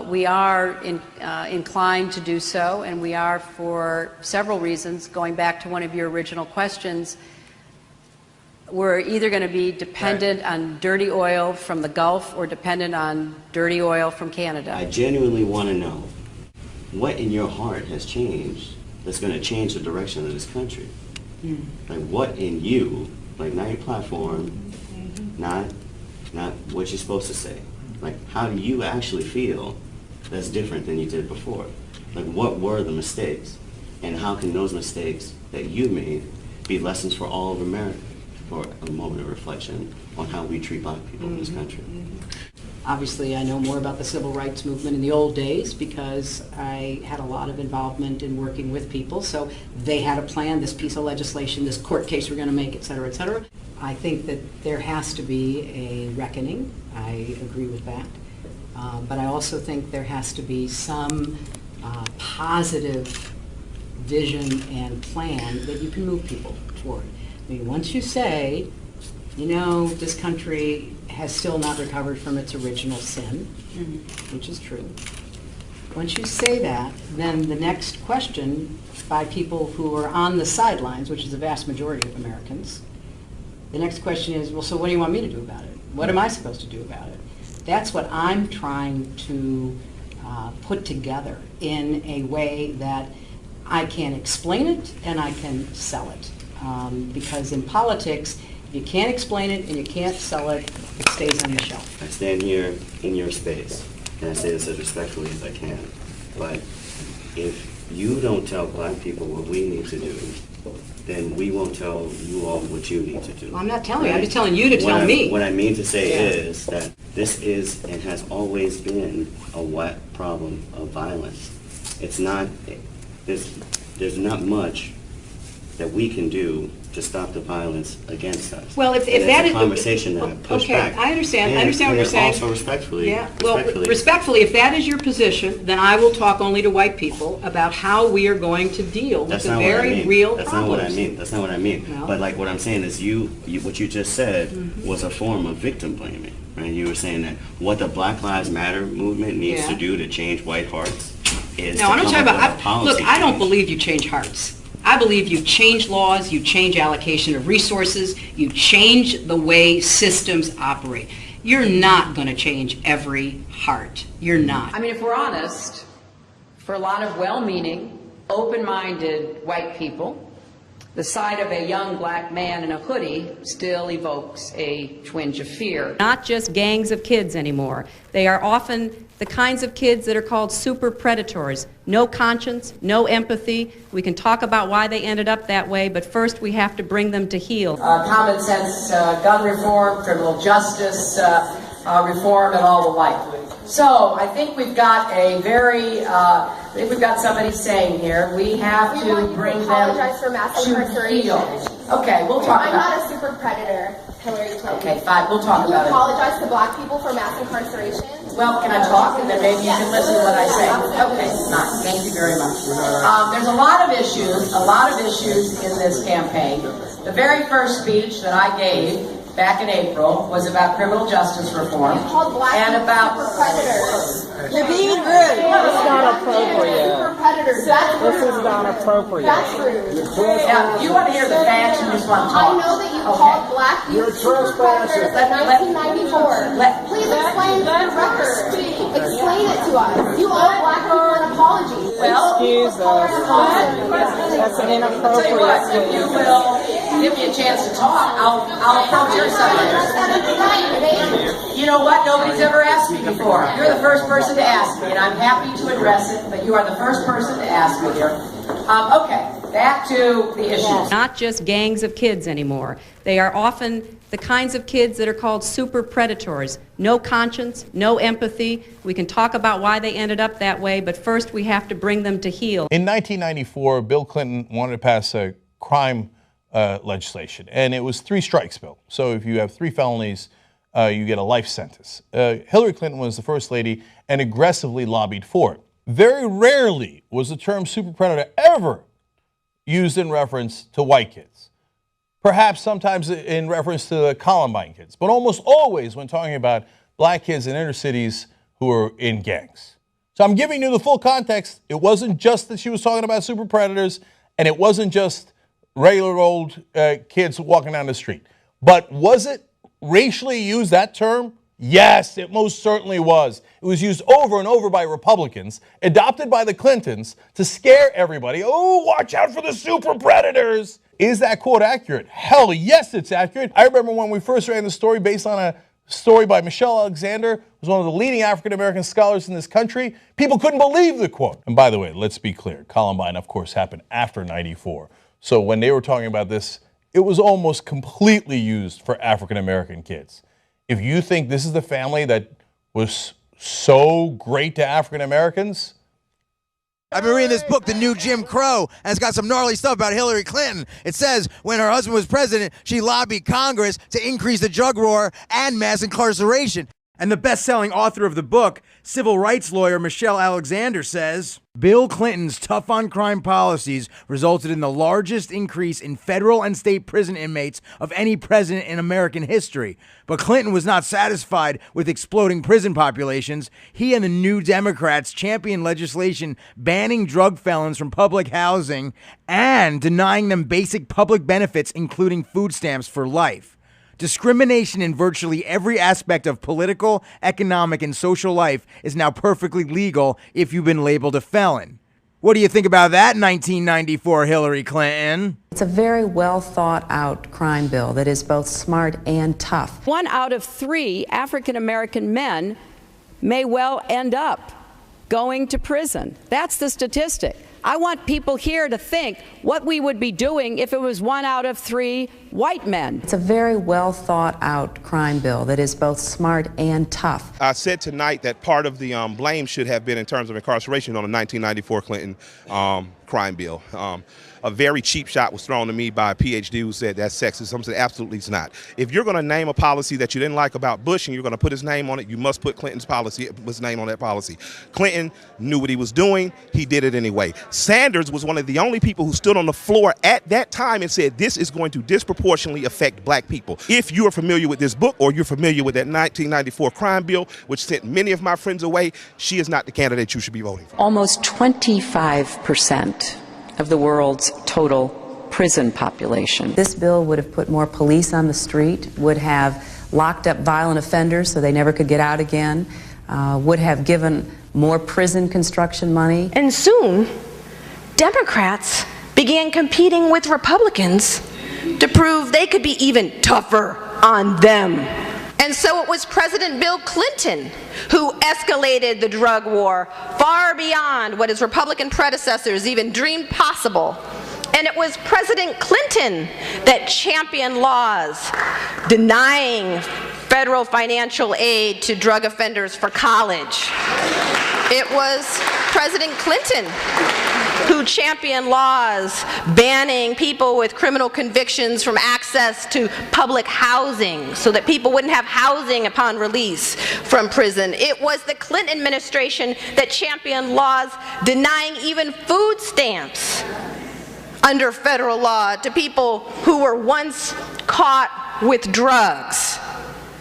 we are inclined to do so, and we are for several reasons. Going back to one of your original questions, we're either going to be dependent on dirty oil from the Gulf or dependent on dirty oil from Canada. I genuinely want to know what in your heart has changed that's going to change the direction of this country. Like what in you, like not your platform, not what you're supposed to say. Like how do you actually feel that's different than you did before? Like what were the mistakes? And how can those mistakes that you made be lessons for all of America? For a moment of reflection on how we treat black people in this country. Obviously, I know more about the civil rights movement in the old days because I had a lot of involvement in working with people. So they had a plan, this piece of legislation, this court case we're going to make, et cetera, et cetera. I think that there has to be a reckoning. I agree with that. But I also think there has to be some positive vision and plan that you can move people toward. I mean, once you say, you know, this country has still not recovered from its original sin, which is true. Once you say that, then the next question by people who are on the sidelines, which is the vast majority of Americans, the next question is, well, so what do you want me to do about it? What am I supposed to do about it? That's what I'm trying to put together in a way that I can explain it and I can sell it. Because in politics, if you can't explain it and you can't sell it, it stays on the shelf. I stand here in your space, and I say this as respectfully as I can, but if you don't tell black people what we need to do, then we won't tell you all what you need to do. Well, I'm not telling you, I'm just telling you to tell me. What I mean to say is that this is and has always been a wet problem of violence. It's not, there's not much that we can do to stop the violence against us. Well, if that is a conversation that I push back. I understand. I understand what you're saying. Also respectfully. Yeah. Well, respectfully, if that is your position, then I will talk only to white people about how we are going to deal with the very real problems. That's not what I mean. That's not what I mean. Well, but like what I'm saying is, what you just said was a form of victim blaming, right? You were saying that what the Black Lives Matter movement needs to do to change white hearts is no, I'm not talking about. Look, I don't believe you change hearts. I believe you change laws, you change allocation of resources, you change the way systems operate. You're not going to change every heart. You're not. I mean, if we're honest, for a lot of well-meaning, open-minded white people, the sight of a young black man in a hoodie still evokes a twinge of fear. Not just gangs of kids anymore. They are often the kinds of kids that are called super predators. No conscience, no empathy. We can talk about why they ended up that way, but first we have to bring them to heel. Common sense, gun reform, criminal justice reform, and all the like. So I think we've got we've got somebody saying here, we have to bring them apologize for mass incarceration. Okay, we'll talk about it. I'm not a super predator, Hillary Clinton. Okay, fine, we'll talk about it. You apologize to black people for mass incarceration? Well, can I talk, and then maybe you can listen to what I say? Okay, fine, thank you very much. There's a lot of issues in this campaign. The very first speech that I gave back in April was about criminal justice reform and about super predators. You're being rude. That's not appropriate. Super predators. That's rude. This is not appropriate. That's rude. Now, you want to hear the facts, you just want to talk. I know that you called black youth super predators in 1994. Please explain the record. Explain it to us. You owe black people an apology. Excuse us. That's an inappropriate statement. If you will give me a chance to talk, I'll approach your side. You know what? Nobody's ever asked me before. You're the first person to ask me, and I'm happy to address it, but you are the first person to ask me here. Okay, back to the issues. Not just gangs of kids anymore. They are often the kinds of kids that are called super predators. No conscience, no empathy. We can talk about why they ended up that way, but first we have to bring them to heel. In 1994, Bill Clinton wanted to pass a crime legislation, and it was 3 strikes bill. So if you have 3 felonies, you get a life sentence. Hillary Clinton was the first lady and aggressively lobbied for it. Very rarely was the term super predator ever used in reference to white kids. Perhaps sometimes in reference to the Columbine kids, but almost always when talking about black kids in inner cities who are in gangs. So I'm giving you the full context. It wasn't just that she was talking about super predators, and it wasn't just regular old kids walking down the street. But was it racially used, that term? Yes, it most certainly was. It was used over and over by Republicans, adopted by the Clintons to scare everybody. Oh, watch out for the super predators. Is that quote accurate? Hell yes, it's accurate. I remember when we first ran the story based on a story by Michelle Alexander, who was one of the leading African-American scholars in this country. People couldn't believe the quote. And by the way, let's be clear. Columbine, of course, happened after '94. So when they were talking about this, it was almost completely used for African-American kids. If you think this is the family that was so great to African Americans, I've been reading this book, The New Jim Crow, and it's got some gnarly stuff about Hillary Clinton. It says when her husband was president, she lobbied Congress to increase the drug war and mass incarceration. And the best-selling author of the book, civil rights lawyer Michelle Alexander, says Bill Clinton's tough-on-crime policies resulted in the largest increase in federal and state prison inmates of any president in American history. But Clinton was not satisfied with exploding prison populations. He and the New Democrats championed legislation banning drug felons from public housing and denying them basic public benefits, including food stamps for life. Discrimination in virtually every aspect of political, economic, and social life is now perfectly legal if you've been labeled a felon. What do you think about that, 1994 Hillary Clinton? It's a very well thought out crime bill that is both smart and tough. 1 out of 3 African American men may well end up going to prison. That's the statistic. I want people here to think what we would be doing if it was 1 out of 3 white men. It's a very well thought out crime bill that is both smart and tough. I said tonight that part of the blame should have been in terms of incarceration on the 1994 Clinton crime bill. A very cheap shot was thrown to me by a PhD who said that's sexist. I said absolutely it's not. If you're going to name a policy that you didn't like about Bush and you're going to put his name on it, you must put Clinton's policy, his name on that policy. Clinton knew what he was doing. He did it anyway. Sanders was one of the only people who stood on the floor at that time and said this is going to disproportionately affect black people. If you are familiar with this book or you're familiar with that 1994 crime bill, which sent many of my friends away, she is not the candidate you should be voting for. Almost 25% of the world's total prison population. This bill would have put more police on the street, would have locked up violent offenders so they never could get out again, would have given more prison construction money. And soon, Democrats began competing with Republicans to prove they could be even tougher on them. And so it was President Bill Clinton who escalated the drug war far beyond what his Republican predecessors even dreamed possible. And it was President Clinton that championed laws denying federal financial aid to drug offenders for college. It was President Clinton who championed laws banning people with criminal convictions from access to public housing so that people wouldn't have housing upon release from prison. It was the Clinton administration that championed laws denying even food stamps under federal law to people who were once caught with drugs.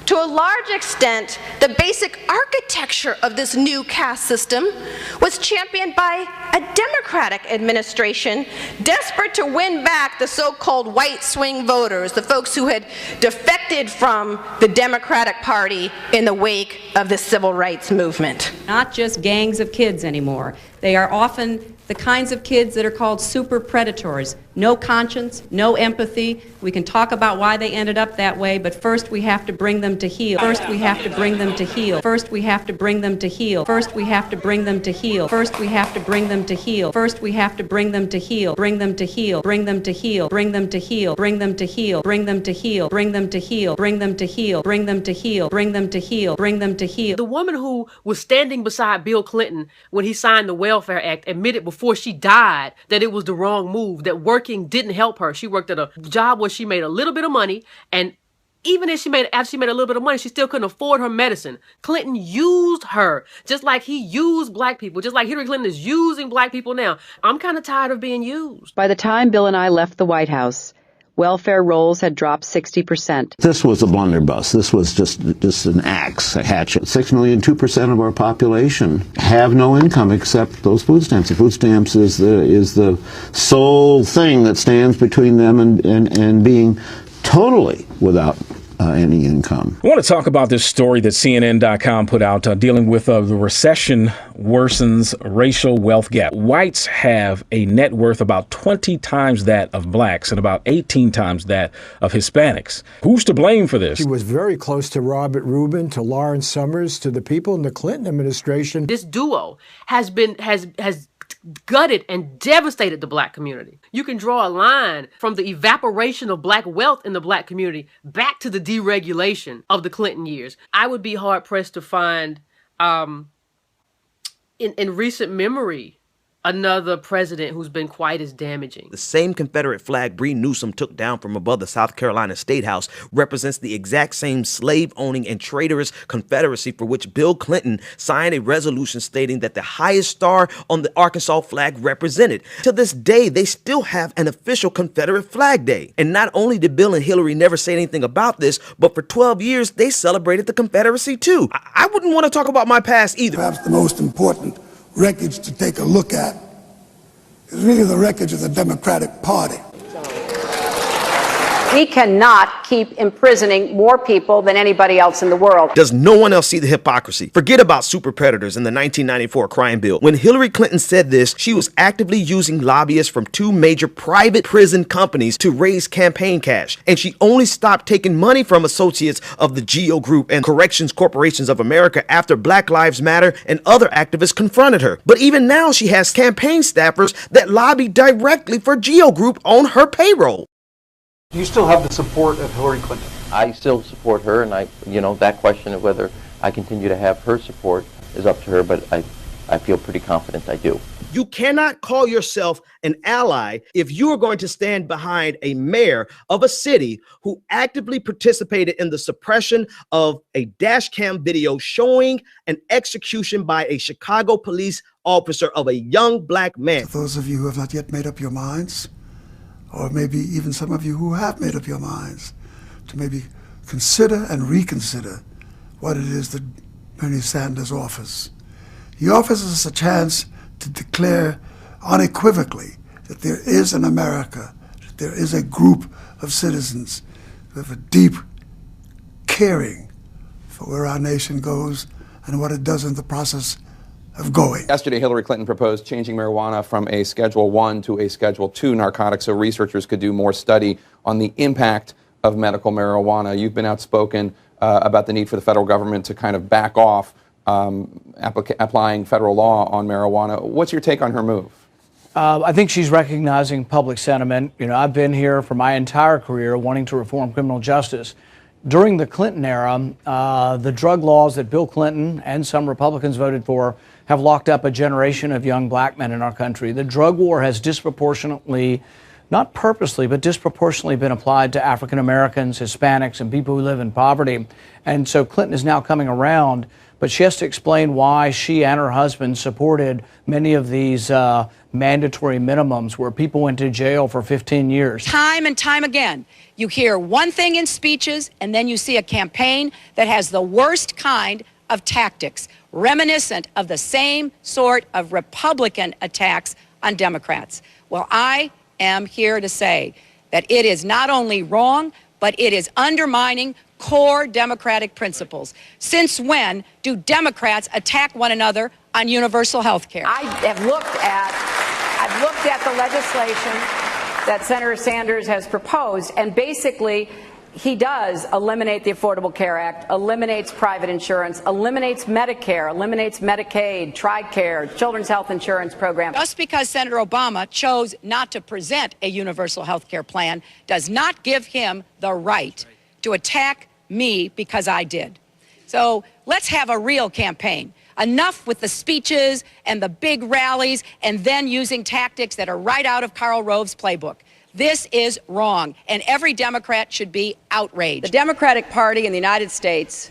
To a large extent, the basic architecture of this new caste system was championed by a Democratic administration desperate to win back the so-called white swing voters, the folks who had defected from the Democratic Party in the wake of the civil rights movement. Not just gangs of kids anymore. They are often the kinds of kids that are called super predators. No conscience, no empathy. We can talk about why they ended up that way, but first we have to bring them to heel. First we have to bring them to heel. First we have to bring them to heel. First we have to bring them to heel. First we have to bring them to heel. First we have to bring them to heel. Bring them to heel. Bring them to heel. Bring them to heel. Bring them to heel. Bring them to heel. Bring them to heel. Bring them to heel. Bring them to heel. Bring them to heel. Bring them to heel. The woman who was standing beside Bill Clinton when he signed the Welfare Act admitted before she died that it was the wrong move, that working didn't help her. She worked at a job where she made a little bit of money, and Even if after she made a little bit of money, she still couldn't afford her medicine. Clinton used her, just like he used black people, just like Hillary Clinton is using black people now. I'm kind of tired of being used. By the time Bill and I left the White House, welfare rolls had dropped 60%. This was a blunderbuss. This was just an axe, a hatchet. 6 million, 2% of our population have no income except those food stamps. The food stamps is the sole thing that stands between them and being totally without any income. I want to talk about this story that CNN.com put out dealing with the recession worsens racial wealth gap. Whites have a net worth about 20 times that of blacks and about 18 times that of Hispanics. Who's to blame for this? He was very close to Robert Rubin, to Lawrence Summers, to the people in the Clinton administration. This duo has gutted and devastated the black community. You can draw a line from the evaporation of black wealth in the black community back to the deregulation of the Clinton years. I would be hard pressed to find in recent memory another president who's been quite as damaging. The same Confederate flag Bree Newsom took down from above the South Carolina State House represents the exact same slave-owning and traitorous Confederacy for which Bill Clinton signed a resolution stating that the highest star on the Arkansas flag represented. To this day, they still have an official Confederate Flag Day. And not only did Bill and Hillary never say anything about this, but for 12 years, they celebrated the Confederacy too. I wouldn't want to talk about my past either. Perhaps the most important wreckage to take a look at is really the wreckage of the Democratic Party. We cannot keep imprisoning more people than anybody else in the world. Does no one else see the hypocrisy? Forget about super predators in the 1994 crime bill. When Hillary Clinton said this, she was actively using lobbyists from 2 major private prison companies to raise campaign cash. And she only stopped taking money from associates of the GEO Group and Corrections Corporations of America after Black Lives Matter and other activists confronted her. But even now, she has campaign staffers that lobby directly for GEO Group on her payroll. Do you still have the support of Hillary Clinton? I still support her, and that question of whether I continue to have her support is up to her, but I feel pretty confident I do. You cannot call yourself an ally if you are going to stand behind a mayor of a city who actively participated in the suppression of a dash cam video showing an execution by a Chicago police officer of a young black man. For those of you who have not yet made up your minds, or maybe even some of you who have made up your minds, to maybe consider and reconsider what it is that Bernie Sanders offers. He offers us a chance to declare unequivocally that there is an America, that there is a group of citizens who have a deep caring for where our nation goes and what it does in the process of going. Yesterday, Hillary Clinton proposed changing marijuana from a Schedule I to a Schedule II narcotic so researchers could do more study on the impact of medical marijuana. You've been outspoken about the need for the federal government to kind of back off applying federal law on marijuana. What's your take on her move? I think she's recognizing public sentiment. I've been here for my entire career wanting to reform criminal justice. During the Clinton era, the drug laws that Bill Clinton and some Republicans voted for have locked up a generation of young black men in our country. The drug war has disproportionately, not purposely, but disproportionately been applied to African Americans, Hispanics, and people who live in poverty. And so Clinton is now coming around, but she has to explain why she and her husband supported many of these mandatory minimums where people went to jail for 15 years. Time and time again, you hear one thing in speeches, and then you see a campaign that has the worst kind of tactics, reminiscent of the same sort of Republican attacks on Democrats. Well, I am here to say that it is not only wrong, but it is undermining core democratic principles. Since when do Democrats attack one another on universal health care? I've looked at the legislation that Senator Sanders has proposed, and basically he does eliminate the Affordable Care Act, eliminates private insurance, eliminates Medicare, eliminates Medicaid, TRICARE, Children's Health Insurance Program. Just because Senator Obama chose not to present a universal health care plan does not give him the right to attack me because I did. So let's have a real campaign. Enough with the speeches and the big rallies and then using tactics that are right out of Karl Rove's playbook. This is wrong, and every Democrat should be outraged. The Democratic Party in the United States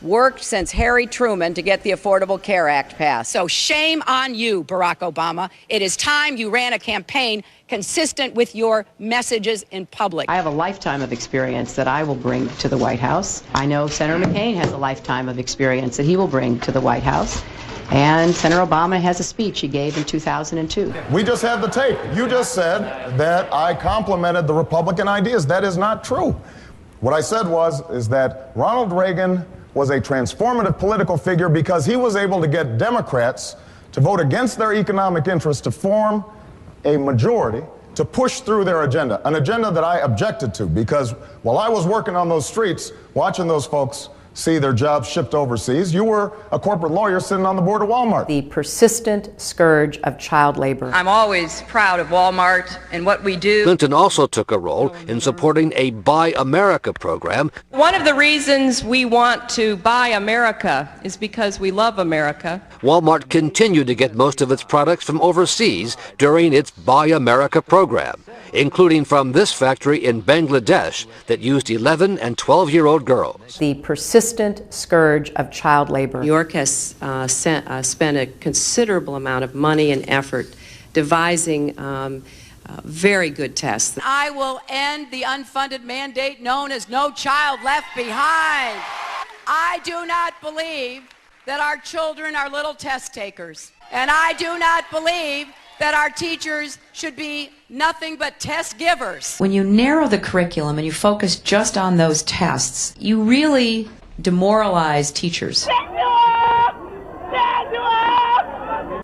worked since Harry Truman to get the Affordable Care Act passed. So shame on you, Barack Obama. It is time you ran a campaign consistent with your messages in public. I have a lifetime of experience that I will bring to the White House. I know Senator McCain has a lifetime of experience that he will bring to the White House. And Senator Obama has a speech he gave in 2002. We just had the tape. You just said that I complimented the Republican ideas. That is not true. What I said is that Ronald Reagan was a transformative political figure because he was able to get Democrats to vote against their economic interests to form a majority to push through their agenda, an agenda that I objected to because while I was working on those streets, watching those folks see their jobs shipped overseas, you were a corporate lawyer sitting on the board of Walmart. The persistent scourge of child labor. I'm always proud of Walmart and what we do. Clinton also took a role in supporting a Buy America program. One of the reasons we want to buy America is because we love America. Walmart continued to get most of its products from overseas during its Buy America program, including from this factory in Bangladesh that used 11 and 12-year-old girls. The persistent scourge of child labor. New York has spent a considerable amount of money and effort devising very good tests. I will end the unfunded mandate known as No Child Left Behind. I do not believe that our children are little test takers. And I do not believe that our teachers should be nothing but test givers. When you narrow the curriculum and you focus just on those tests, you really demoralize teachers.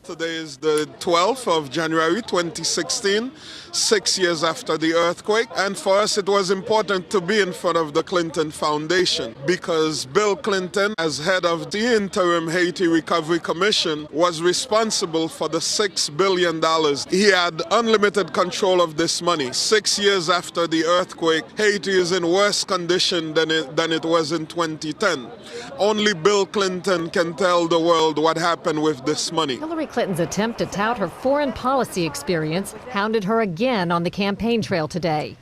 Today is the 12th of January 2016, 6 years after the earthquake. And for us, it was important to be in front of the Clinton Foundation because Bill Clinton, as head of the interim Haiti Recovery Commission, was responsible for the $6 billion. He had unlimited control of this money. 6 years after the earthquake, Haiti is in worse condition than it was in 2010. Only Bill Clinton can tell the world what happened with this money. Hillary Clinton's attempt to tout her foreign policy experience hounded her again on the campaign trail today.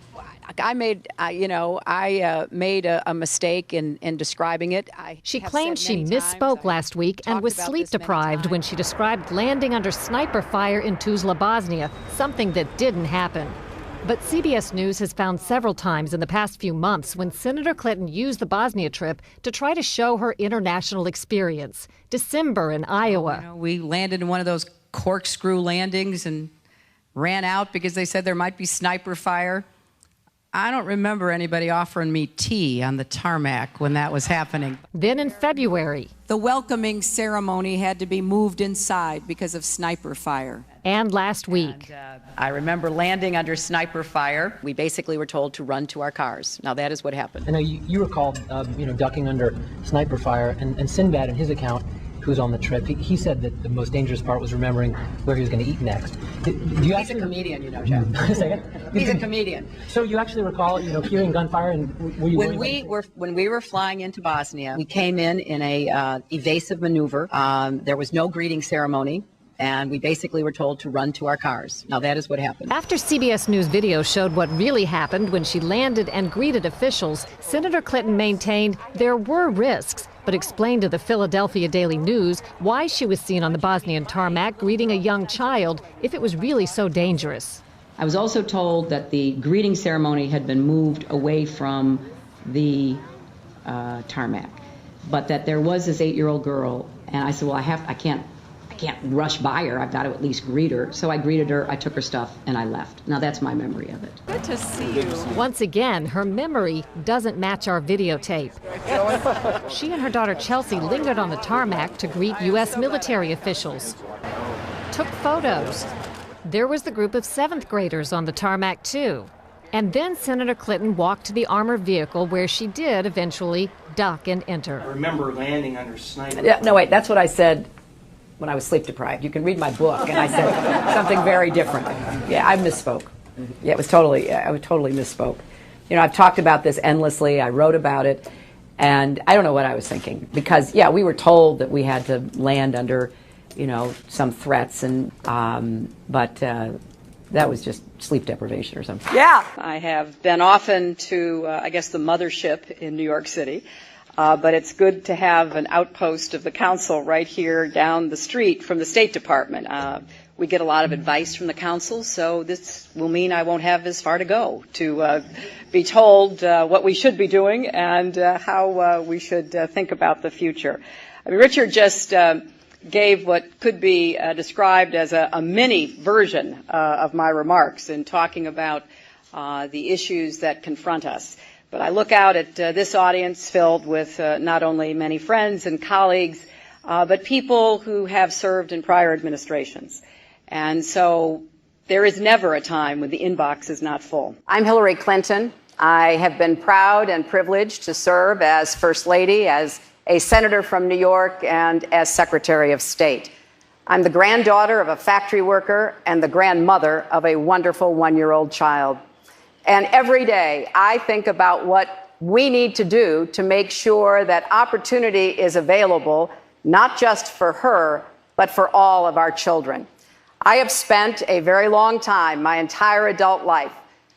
I made a mistake in describing it. She claimed she misspoke last week and was sleep deprived when she described landing under sniper fire in Tuzla, Bosnia, something that didn't happen. But CBS News has found several times in the past few months when Senator Clinton used the Bosnia trip to try to show her international experience. December in Iowa. We landed in one of those corkscrew landings and ran out because they said there might be sniper fire. I don't remember anybody offering me tea on the tarmac when that was happening. Then in February. The welcoming ceremony had to be moved inside because of sniper fire. And last week. I remember landing under sniper fire. We basically were told to run to our cars. Now that is what happened. I know you recall, ducking under sniper fire, and Sinbad in his account, who's on the trip, he said that the most dangerous part was remembering where he was going to eat next. He's a comedian, Jeff. He's a comedian. So you actually recall, hearing gunfire, and were you when we were flying into Bosnia, we came in a evasive maneuver. There was no greeting ceremony. And we basically were told to run to our cars. Now that is what happened. After CBS News video showed what really happened when she landed and greeted officials, Senator Clinton maintained there were risks, but explained to the Philadelphia Daily News why she was seen on the Bosnian tarmac greeting a young child if it was really so dangerous. I was also told that the greeting ceremony had been moved away from the tarmac, but that there was this 8-year-old girl, and I said, well, I can't rush by her. I've got to at least greet her. So I greeted her, I took her stuff, and I left. Now that's my memory of it. Good to see you. Once again, her memory doesn't match our videotape. She and her daughter Chelsea lingered on the tarmac to greet U.S. military officials. Took photos. There was the group of 7th graders on the tarmac too. And then Senator Clinton walked to the armored vehicle where she did eventually duck and enter. I remember landing under sniper. No, wait, that's what I said when I was sleep deprived. You can read my book, and I said something very different. Yeah, I misspoke. Yeah, I totally misspoke. I've talked about this endlessly. I wrote about it, and I don't know what I was thinking because, yeah, we were told that we had to land under, some threats, and but That was just sleep deprivation or something. Yeah, I have been often to, I guess, the mothership in New York City. But it's good to have an outpost of the council right here down the street from the State Department. We get a lot of advice from the council, so this will mean I won't have as far to go to be told what we should be doing and how we should think about the future. I mean, Richard just gave what could be described as a mini version of my remarks in talking about the issues that confront us. But I look out at this audience filled with not only many friends and colleagues, but people who have served in prior administrations. And so there is never a time when the inbox is not full. I'm Hillary Clinton. I have been proud and privileged to serve as First Lady, as a senator from New York, and as Secretary of State. I'm the granddaughter of a factory worker and the grandmother of a wonderful one-year-old child. And every day I think about what we need to do to make sure that opportunity is available, not just for her, but for all of our children. I have spent a very long time, my entire adult life,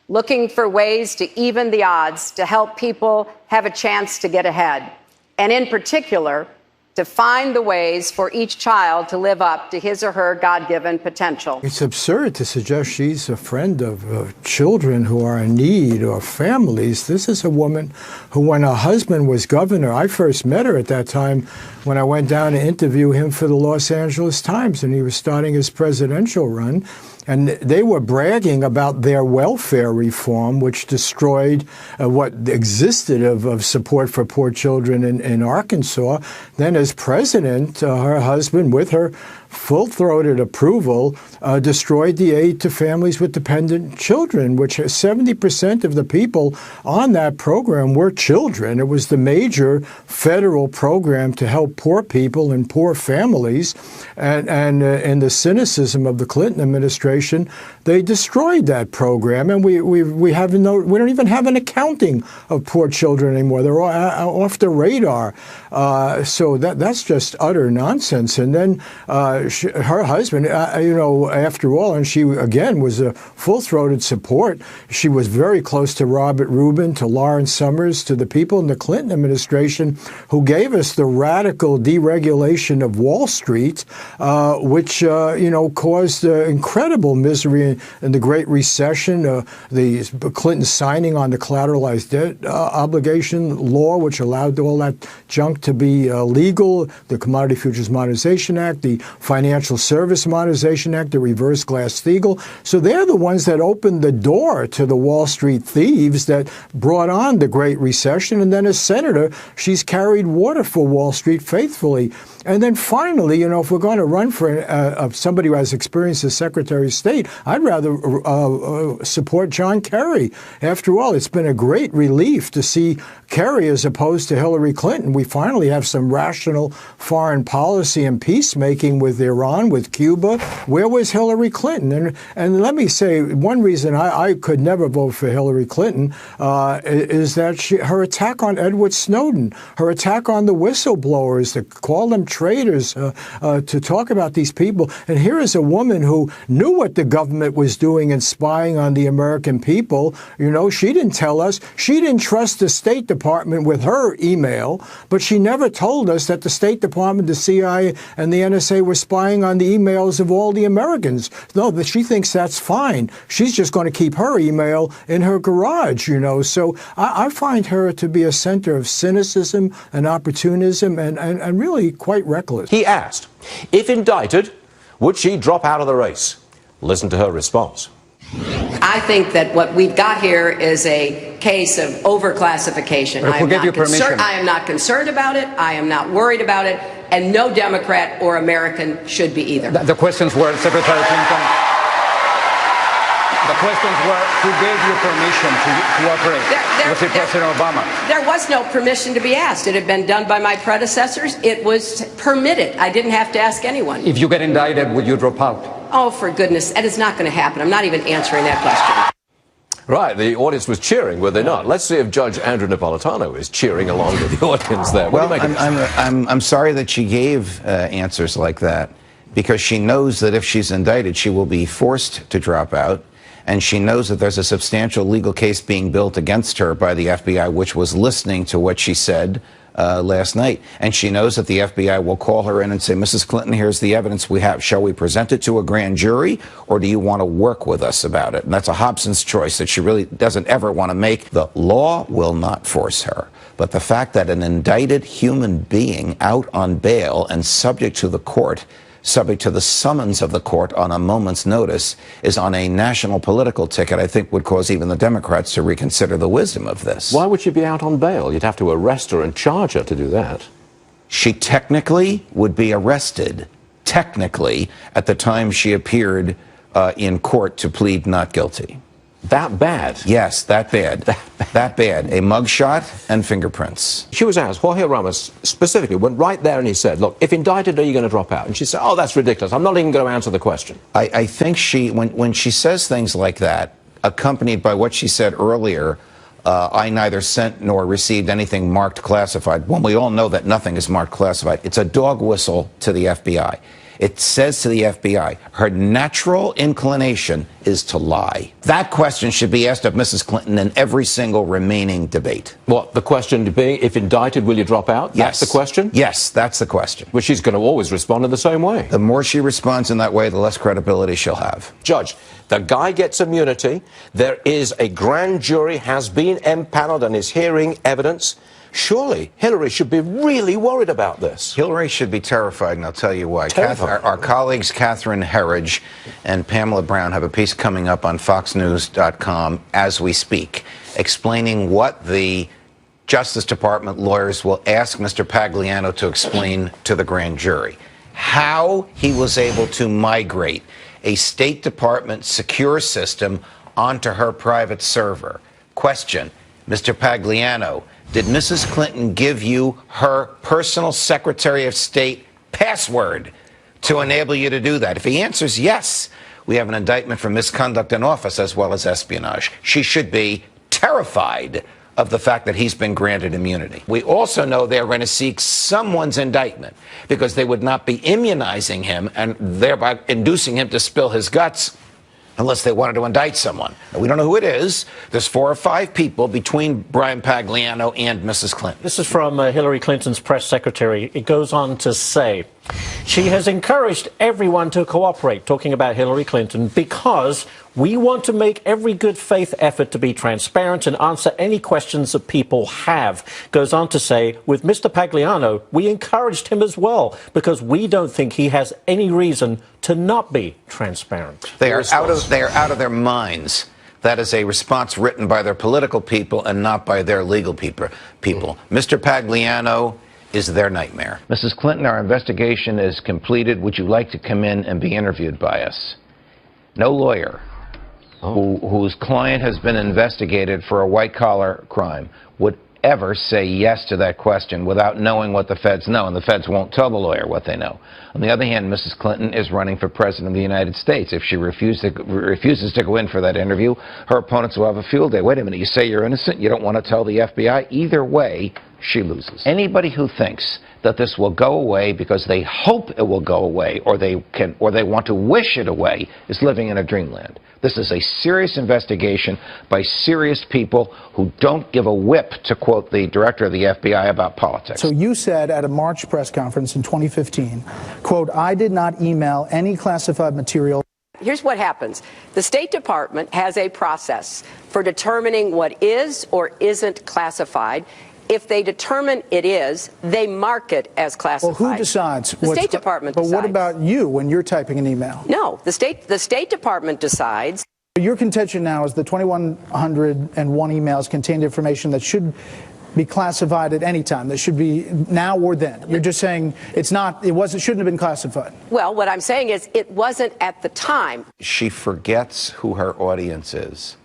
looking for ways to even the odds to help people have a chance to get ahead. And in particular, to find the ways for each child to live up to his or her God-given potential. It's absurd to suggest she's a friend of children who are in need or families. This is a woman who, when her husband was governor, I first met her at that time when I went down to interview him for the Los Angeles Times, and he was starting his presidential run. And they were bragging about their welfare reform, which destroyed what existed of support for poor children in Arkansas. Then as president, her husband, with her full-throated approval, destroyed the aid to families with dependent children, which 70% of the people on that program were children. It was the major federal program to help poor people and poor families. And in the cynicism of the Clinton administration, they destroyed that program, and we don't even have an accounting of poor children anymore. They're all off the radar. So that's just utter nonsense. And then her husband, after all, and she again was a full-throated support. She was very close to Robert Rubin, to Lawrence Summers, to the people in the Clinton administration who gave us the radical deregulation of Wall Street, which caused incredible misery in the Great Recession. The Clinton signing on the collateralized debt obligation law, which allowed all that junk to be legal. The Commodity Futures Modernization Act, the Financial Service Modernization Act, the Reverse Glass-Steagall. So they're the ones that opened the door to the Wall Street thieves that brought on the Great Recession. And then as senator, she's carried water for Wall Street faithfully. And then finally, if we're going to run for somebody who has experience as Secretary of State, I'd rather support John Kerry. After all, it's been a great relief to see Kerry as opposed to Hillary Clinton. We finally have some rational foreign policy and peacemaking with Iran, with Cuba. Where was Hillary Clinton? And let me say, one reason I could never vote for Hillary Clinton is that her attack on Edward Snowden, her attack on the whistleblowers, to call them traitors, to talk about these people. And here is a woman who knew what the government was doing and spying on the American people. She didn't tell us. She didn't trust the State Department with her email, but she never told us that the State Department, the CIA, and the NSA were spying on the emails of all the Americans. No, but she thinks that's fine. She's just going to keep her email in her garage, So I find her to be a center of cynicism and opportunism and really quite reckless. He asked, if indicted, would she drop out of the race? Listen to her response. I think that what we've got here is a case of overclassification. If we'll give you permission. I am not concerned about it. I am not worried about it. And no Democrat or American should be either. The questions were, Secretary Clinton, the questions were, who gave you permission to cooperate with President Obama? There was no permission to be asked. It had been done by my predecessors. It was permitted. I didn't have to ask anyone. If you get indicted, would you drop out? Oh, for goodness, that is not going to happen. I'm not even answering that question. Right, the audience was cheering, were they not? Let's see if Judge Andrew Napolitano is cheering along with the audience there. Well, I'm sorry that she gave answers like that. because she knows that if she's indicted, she will be forced to drop out. And she knows that there's a substantial legal case being built against her by the FBI, which was listening to what she said last night. And she knows that the FBI will call her in and say, Mrs. Clinton, here's the evidence we have. Shall we present it to a grand jury, or do you want to work with us about it? And that's a Hobson's choice that she really doesn't ever want to make. The law will not force her. But the fact that an indicted human being out on bail and subject to the court, subject to the summons of the court on a moment's notice, is on a national political ticket, I think would cause even the Democrats to reconsider the wisdom of this. Why would she be out on bail? You'd have to arrest her and charge her to do that. She technically would be arrested, technically, at the time she appeared in court to plead not guilty. That bad? Yes, that bad. That bad. A mugshot and fingerprints. She was asked, Jorge Ramos specifically went right there and he said, look, if indicted, are you going to drop out? And she said, oh, that's ridiculous. I'm not even going to answer the question. I think when she says things like that, accompanied by what she said earlier, I neither sent nor received anything marked classified, when we all know that nothing is marked classified, it's a dog whistle to the FBI. It says to the FBI, her natural inclination is to lie. That question should be asked of Mrs. Clinton in every single remaining debate. What, the question being, if indicted, will you drop out? Yes. That's the question? Yes, that's the question. Well, she's going to always respond in the same way. The more she responds in that way, the less credibility she'll have. Judge, the guy gets immunity. There is a grand jury, has been empaneled and is hearing evidence. Surely Hillary should be really worried about this. Hillary should be terrified, and I'll tell you why. Our colleagues Catherine Herridge and Pamela Brown have a piece coming up on FoxNews.com as we speak, explaining what the Justice Department lawyers will ask Mr. Pagliano to explain to the grand jury. How he was able to migrate a State Department secure system onto her private server. Question, Mr. Pagliano, did Mrs. Clinton give you her personal Secretary of State password to enable you to do that? If he answers yes, we have an indictment for misconduct in office as well as espionage. She should be terrified of the fact that he's been granted immunity. We also know they're going to seek someone's indictment because they would not be immunizing him and thereby inducing him to spill his guts unless they wanted to indict someone. Now, we don't know who it is. There's 4 or 5 people between Brian Pagliano and Mrs. Clinton. This is from Hillary Clinton's press secretary. It goes on to say, she has encouraged everyone to cooperate, talking about Hillary Clinton, because we want to make every good faith effort to be transparent and answer any questions that people have. Goes on to say, with Mr. Pagliano, we encouraged him as well, because we don't think he has any reason to not be transparent. They are out of their minds. That is a response written by their political people and not by their legal people. Mr. Pagliano is their nightmare. Mrs. Clinton, our investigation is completed. Would you like to come in and be interviewed by us? No lawyer whose client has been investigated for a white-collar crime would ever say yes to that question without knowing what the feds know, and the feds won't tell the lawyer what they know. On the other hand, Mrs. Clinton is running for president of the United States. If she refuses to go in for that interview, her opponents will have a field day. Wait a minute, you say you're innocent, you don't want to tell the FBI? Either way, she loses. Anybody who thinks that this will go away because they hope it will go away or they want to wish it away is living in a dreamland. This is a serious investigation by serious people who don't give a whip, to quote the director of the FBI, about politics. So you said at a March press conference in 2015, quote, I did not email any classified material. Here's what happens. The State Department has a process for determining what is or isn't classified. If they determine it is, they mark it as classified. Well, who decides? The State Department decides. But what about you when you're typing an email? No, the State Department decides. Your contention now is the 2,101 emails contained information that should be classified at any time. That should be now or then. You're just saying it shouldn't have been classified. Well, what I'm saying is it wasn't at the time. She forgets who her audience is.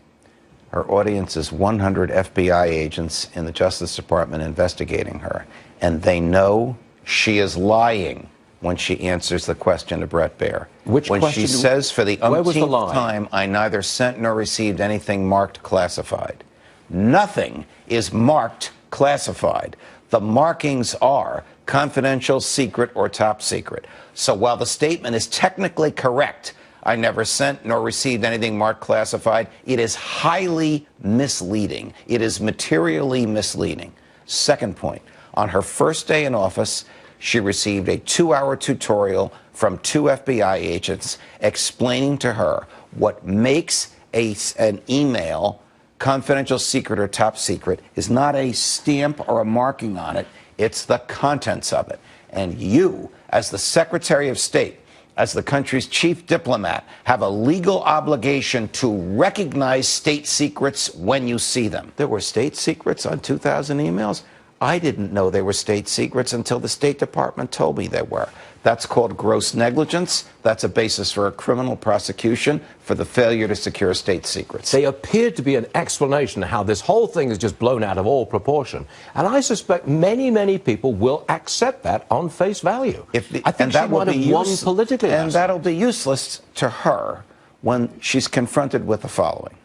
Her audience is 100 FBI agents in the Justice Department investigating her, and they know she is lying when she answers the question to Bret Baier. When she says for the umpteenth time, I neither sent nor received anything marked classified. Nothing is marked classified. The markings are confidential, secret, or top secret. So while the statement is technically correct, I never sent nor received anything marked classified, it is highly misleading. It is materially misleading. Second point, on her first day in office, she received a 2-hour tutorial from 2 FBI agents explaining to her what makes an email confidential, secret, or top secret is not a stamp or a marking on it. It's the contents of it. And you, as the Secretary of State, as the country's chief diplomat, have a legal obligation to recognize state secrets when you see them. There were state secrets on 2,000 emails. I didn't know they were state secrets until the State Department told me they were. That's called gross negligence. That's a basis for a criminal prosecution for the failure to secure state secrets. They appeared to be an explanation of how this whole thing is just blown out of all proportion. And I suspect many, many people will accept that on face value. I think she might have won politically. And that'll be useless to her when she's confronted with the following.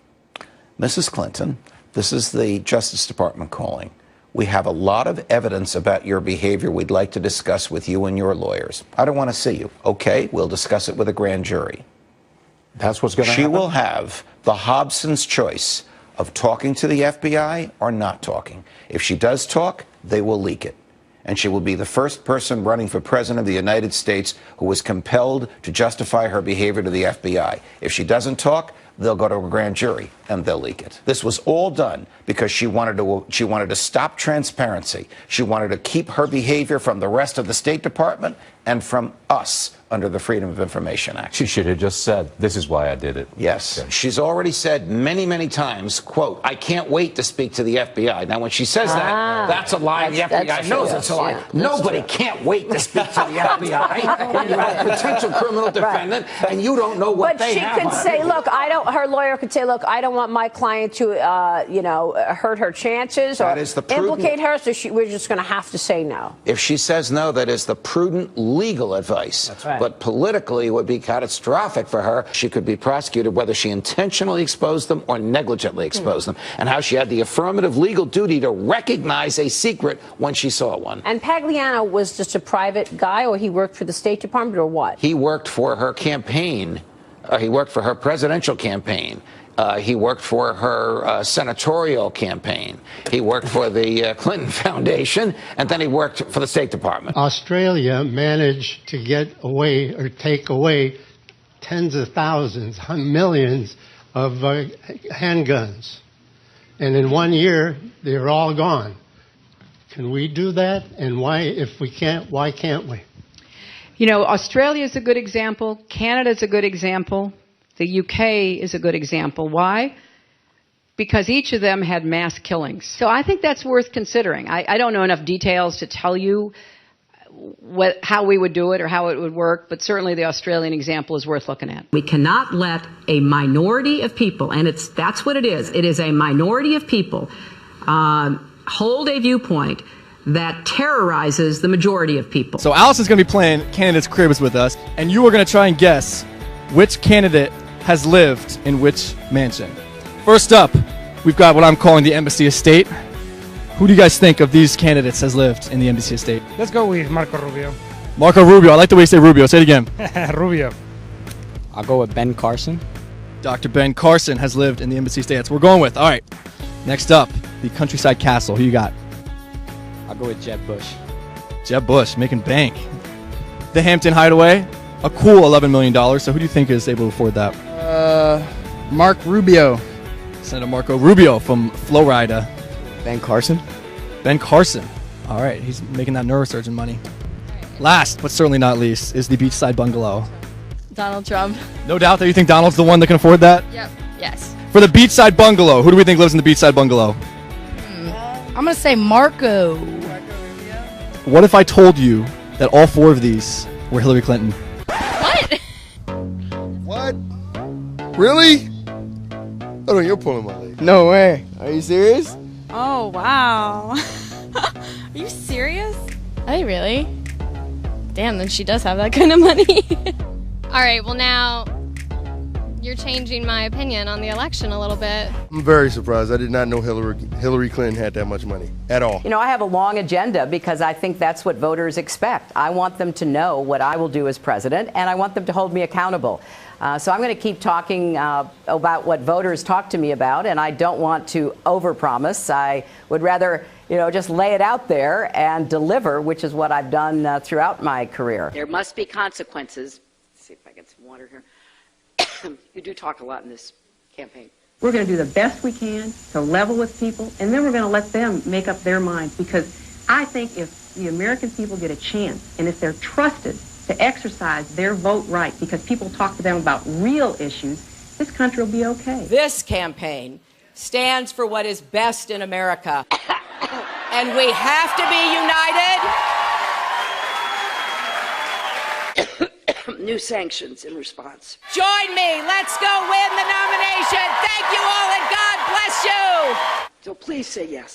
Mrs. Clinton, this is the Justice Department calling. We have a lot of evidence about your behavior we'd like to discuss with you and your lawyers. I don't want to see you. Okay, we'll discuss it with a grand jury. That's what's going to happen? She will have the Hobson's choice of talking to the FBI or not talking. If she does talk, they will leak it. And she will be the first person running for president of the United States who was compelled to justify her behavior to the FBI. If she doesn't talk, they'll go to a grand jury and they'll leak it. This was all done because she wanted to stop transparency. She wanted to keep her behavior from the rest of the State Department and from us under the Freedom of Information Act. She should have just said, this is why I did it. Yes. Okay. She's already said many, many times, quote, I can't wait to speak to the FBI. Now, when she says that, that's a lie. The FBI knows it's a lie. Yeah, nobody can't wait to speak to the FBI when you have a potential criminal defendant and you don't know what they have. But she could say, look, her lawyer could say, look, I don't want my client to, hurt her chances or implicate her, so we're just going to have to say no. If she says no, that is the prudent legal advice. That's right. But politically, it would be catastrophic for her. She could be prosecuted whether she intentionally exposed them or negligently exposed them, and how she had the affirmative legal duty to recognize a secret when she saw one. And Pagliano was just a private guy, or he worked for the State Department, or what? He worked for her campaign. He worked for her presidential campaign. He worked for her senatorial campaign. He worked for the Clinton Foundation, and then he worked for the State Department. Australia managed to get away or take away tens of thousands, millions of handguns. And in 1 year, they're all gone. Can we do that? And why, if we can't, why can't we? You know, Australia is a good example. Canada is a good example. The UK is a good example. Why? Because each of them had mass killings. So I think that's worth considering. I don't know enough details to tell you how we would do it or how it would work, but certainly the Australian example is worth looking at. We cannot let a minority of people, and that's what it is. It is a minority of people hold a viewpoint that terrorizes the majority of people. So Allison's going to be playing Candidates Cribs with us, and you are going to try and guess which candidate has lived in which mansion. First up, we've got what I'm calling the Embassy Estate. Who do you guys think of these candidates has lived in the Embassy Estate? Let's go with Marco Rubio. Marco Rubio. I like the way you say Rubio. Say it again. Rubio. I'll go with Ben Carson. Dr. Ben Carson has lived in the Embassy Estate. That's what we're going with. All right. Next up, the Countryside Castle. Who you got? I'll go with Jeb Bush. Jeb Bush, making bank. The Hampton Hideaway. A cool $11 million. So who do you think is able to afford that? Mark Rubio. Senator Marco Rubio from Florida. Ben Carson. Ben Carson. All right, he's making that neurosurgeon money. Last, but certainly not least, is the Beachside Bungalow. Donald Trump. No doubt that you think Donald's the one that can afford that? Yep. Yes. For the Beachside Bungalow, who do we think lives in the Beachside Bungalow? I'm going to say Marco. What if I told you that all four of these were Hillary Clinton? What? What? Really? Oh no, you're pulling my leg. No way. Are you serious? Oh, wow. Are you serious? Are you really? Damn, then she does have that kind of money. All right, well now, you're changing my opinion on the election a little bit. I'm very surprised. I did not know Hillary Clinton had that much money at all. You know, I have a long agenda because I think that's what voters expect. I want them to know what I will do as president, and I want them to hold me accountable. So I'm going to keep talking about what voters talk to me about, and I don't want to overpromise. I would rather, just lay it out there and deliver, which is what I've done throughout my career. There must be consequences. Let's see if I get some water here. You do talk a lot in this campaign. We're going to do the best we can to level with people, and then we're going to let them make up their minds, because I think if the American people get a chance, and if they're trusted to exercise their vote right, because people talk to them about real issues, this country will be okay. This campaign stands for what is best in America. And we have to be united. New sanctions in response. Join me. Let's go win the nomination. Thank you all, and God bless you. So please say yes.